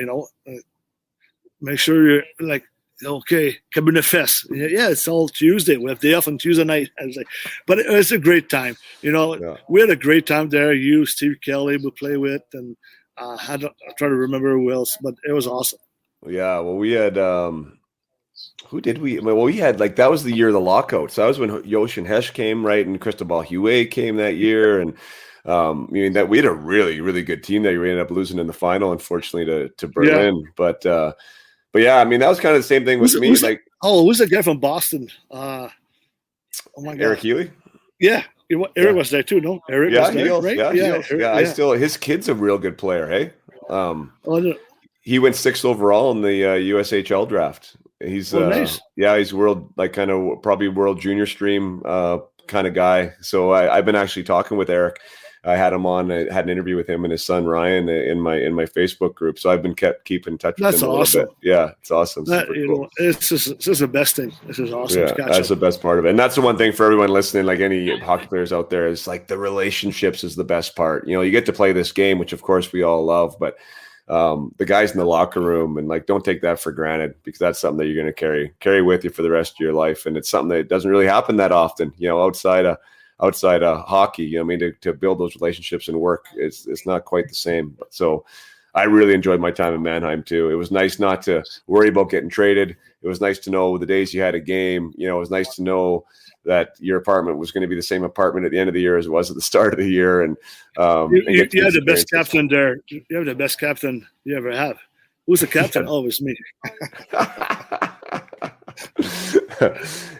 make sure you're like, okay, Kabine Fest. Yeah, it's all Tuesday. We have day off on Tuesday night. I was like, but it was a great time. Yeah. We had a great time there. You, Steve Kelly, we play with, and I try to remember who else, but it was awesome. Yeah, well, we had who did we? Well, we had, like, that was the year of the lockout. So that was when Yosh and Hesh came, right, and Cristobal Huet came that year, and that we had a really, really good team that we ended up losing in the final, unfortunately, to Berlin. Yeah. But yeah, I mean, that was kind of the same thing with me. Who's the guy from Boston? Oh my God, Eric Healy. Yeah. Eric was there too, no? Eric was there, right? Yeah, his kid's a real good player, hey? He went 6th overall in the USHL draft. He's nice. He's probably world junior stream kind of guy. So I've been actually talking with Eric. I had him on. I had an interview with him and his son Ryan in my Facebook group. So I've been keeping in touch with him a little bit. Yeah, it's awesome. Cool. This is the best thing. This is awesome. Yeah, that's the best part of it. And that's the one thing for everyone listening, like any hockey players out there, is like the relationships is the best part. You get to play this game, which of course we all love, but the guys in the locker room, and like, don't take that for granted, because that's something that you're going to carry with you for the rest of your life. And it's something that doesn't really happen that often, outside of hockey. To build those relationships and work, it's not quite the same. So I really enjoyed my time in Mannheim too. It was nice not to worry about getting traded. It was nice to know the days you had a game. It was nice to know that your apartment was going to be the same apartment at the end of the year as it was at the start of the year. And you had the best captain there. You have the best captain you ever have. Who's the captain? Oh, it was me.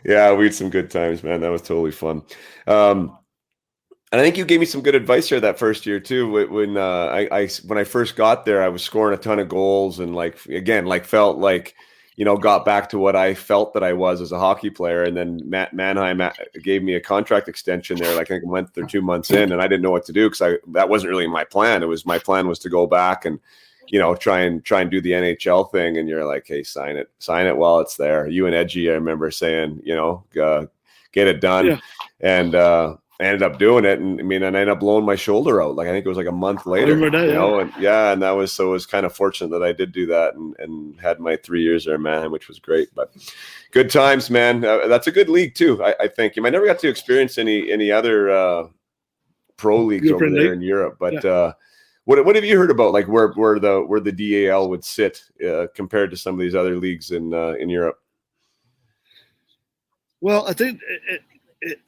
Yeah, we had some good times, man. That was totally fun. And I think you gave me some good advice here that first year too. When I first got there, I was scoring a ton of goals, and felt like, got back to what I felt that I was as a hockey player. And then Mannheim gave me a contract extension there. Like, I think a month or 2 months in, and I didn't know what to do, because that wasn't really my plan. My plan was to go back and try and do the NHL thing. And you're like, hey, sign it while it's there. You and Edgy, I remember saying, get it done. Yeah. And I ended up doing it. And I ended up blowing my shoulder out. Like, I think it was like a month later, and that was kind of fortunate that I did do that and had my 3 years there, man, which was great. But good times, man. That's a good league too. I think you might never got to experience any other pro leagues over there in Europe, but What have you heard about like where the DAL would sit compared to some of these other leagues in Europe? Well, I think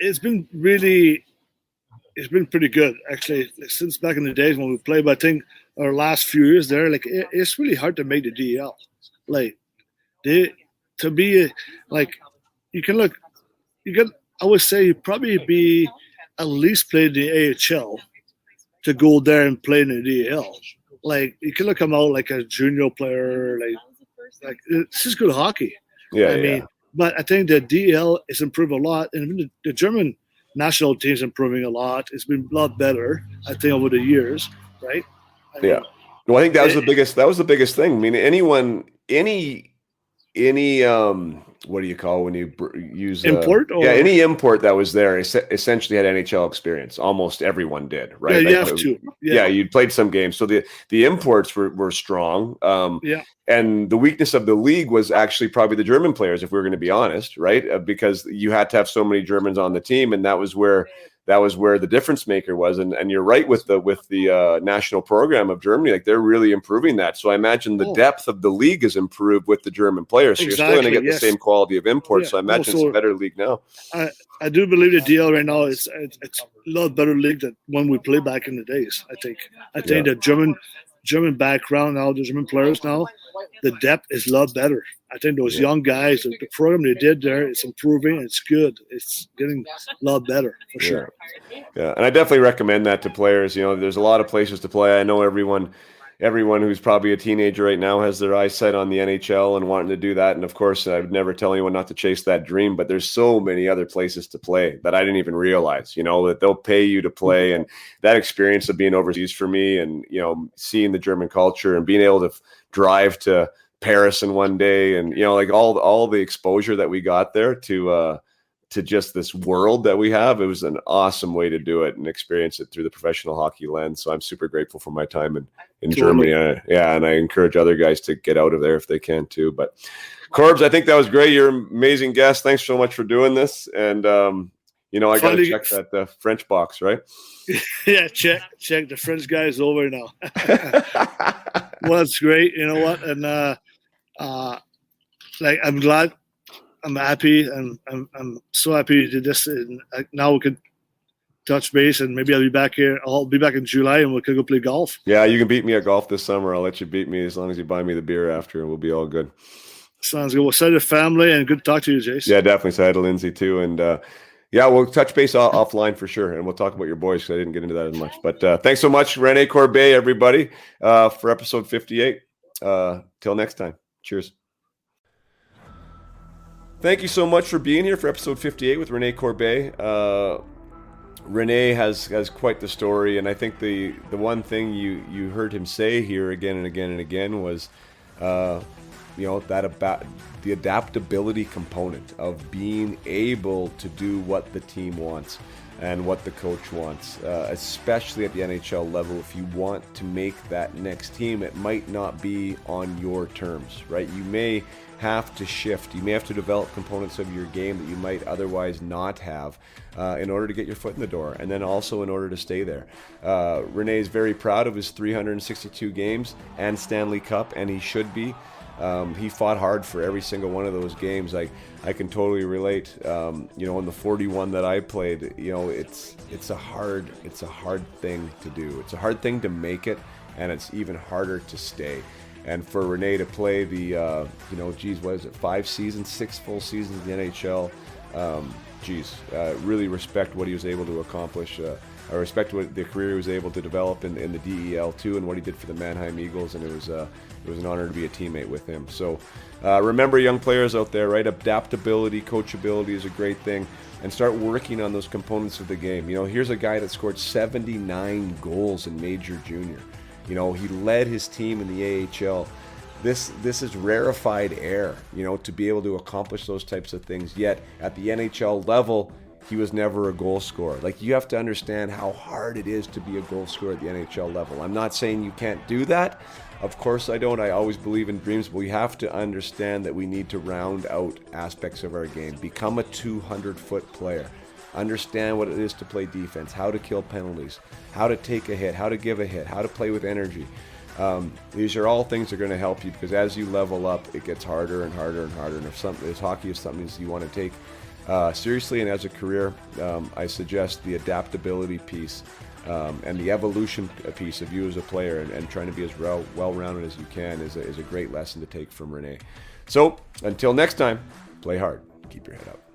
it's been pretty good actually since back in the days when we played. But I think our last few years there, like it's really hard to make the DL. Like to be like you can I would say you probably be at least play the AHL to go there and play in the DL. Like you can come out like a junior player, like it's just good hockey. Yeah, I mean, but I think the DL is improved a lot, and the German national team is improving a lot. It's been a lot better, I think, over the years, right? Well, I think that was the biggest thing. I mean, any what do you call when you use import? Any import that was there essentially had NHL experience. Almost everyone did, right? Yeah, you have to. Yeah, you'd played some games, so the imports were strong. And the weakness of the league was actually probably the German players, if we were going to be honest, right? Because you had to have so many Germans on the team, and that was where the difference maker was. And you're right with the national program of Germany, like they're really improving that. So I imagine the depth of the league is improved with the German players. So you're still going to get the same quality of imports. Yeah. So I imagine it's a better league now. I do believe the DL right now it's a lot better league than when we played back in the days. I think the German background now, the German players now, the depth is a lot better. I think those young guys, the program they did there, it's improving. It's good. It's getting a lot better for sure. Yeah, and I definitely recommend that to players. You know, there's a lot of places to play. I know everyone who's probably a teenager right now has their eyes set on the NHL and wanting to do that. And of course, I would never tell anyone not to chase that dream, but there's so many other places to play that I didn't even realize, you know, that they'll pay you to play. And that experience of being overseas for me and, you know, seeing the German culture and being able to drive to Paris in one day and, you know, like all the exposure that we got there to just this world that we have, it was an awesome way to do it and experience it through the professional hockey lens. So I'm super grateful for my time in Germany. And I encourage other guys to get out of there if they can too. But Corbs, I think that was great. You're an amazing guest. Thanks so much for doing this. And, you know, I got to check that French box, right? Yeah, check. The French guy is over now. Well, it's great. You know what? And like, I'm glad. I'm happy, and I'm so happy to do this. And now we can touch base, and maybe I'll be back here. I'll be back in July, and we can go play golf. Yeah, you can beat me at golf this summer. I'll let you beat me as long as you buy me the beer after, and we'll be all good. Sounds good. Well, say to the family, and good to talk to you, Jason. Yeah, definitely. Say hi to Lindsay too, and yeah, we'll touch base offline for sure, and we'll talk about your boys because I didn't get into that as much. But thanks so much, Rene Corbet, everybody, for episode 58. Till next time. Cheers. Thank you so much for being here for episode 58 with Rene Corbet. Rene has quite the story, and I think the one thing you heard him say here again and again and again was, you know, that about the adaptability component of being able to do what the team wants and what the coach wants, especially at the NHL level. If you want to make that next team, it might not be on your terms, right? You may have to shift. You may have to develop components of your game that you might otherwise not have in order to get your foot in the door, and then also in order to stay there. Rene is very proud of his 362 games and Stanley Cup, and he should be. He fought hard for every single one of those games. I can totally relate. You know, in the 41 that I played, you know, it's a hard thing to do. It's a hard thing to make it, and it's even harder to stay. And for Rene to play the, you know, geez, what is it, 6 full seasons in the NHL, really respect what he was able to accomplish. I respect what the career he was able to develop in the DEL too, and what he did for the Mannheim Eagles, and it was an honor to be a teammate with him. So remember, young players out there, right? Adaptability, coachability is a great thing, and start working on those components of the game. You know, here's a guy that scored 79 goals in Major Junior. You know, he led his team in the AHL. This is rarefied air, you know, to be able to accomplish those types of things. Yet at the NHL level, he was never a goal scorer. Like, you have to understand how hard it is to be a goal scorer at the NHL level. I'm not saying you can't do that. Of course I don't. I always believe in dreams, but we have to understand that we need to round out aspects of our game. Become a 200-foot player. understand what it is to play defense, how to kill penalties, how to take a hit, how to give a hit, how to play with energy. These are all things that are going to help you, because as you level up, it gets harder and harder and harder. And if hockey is something that you want to take seriously and as a career, I suggest the adaptability piece and the evolution piece of you as a player, and trying to be as well-rounded as you can is a great lesson to take from Rene. So until next time, play hard, keep your head up.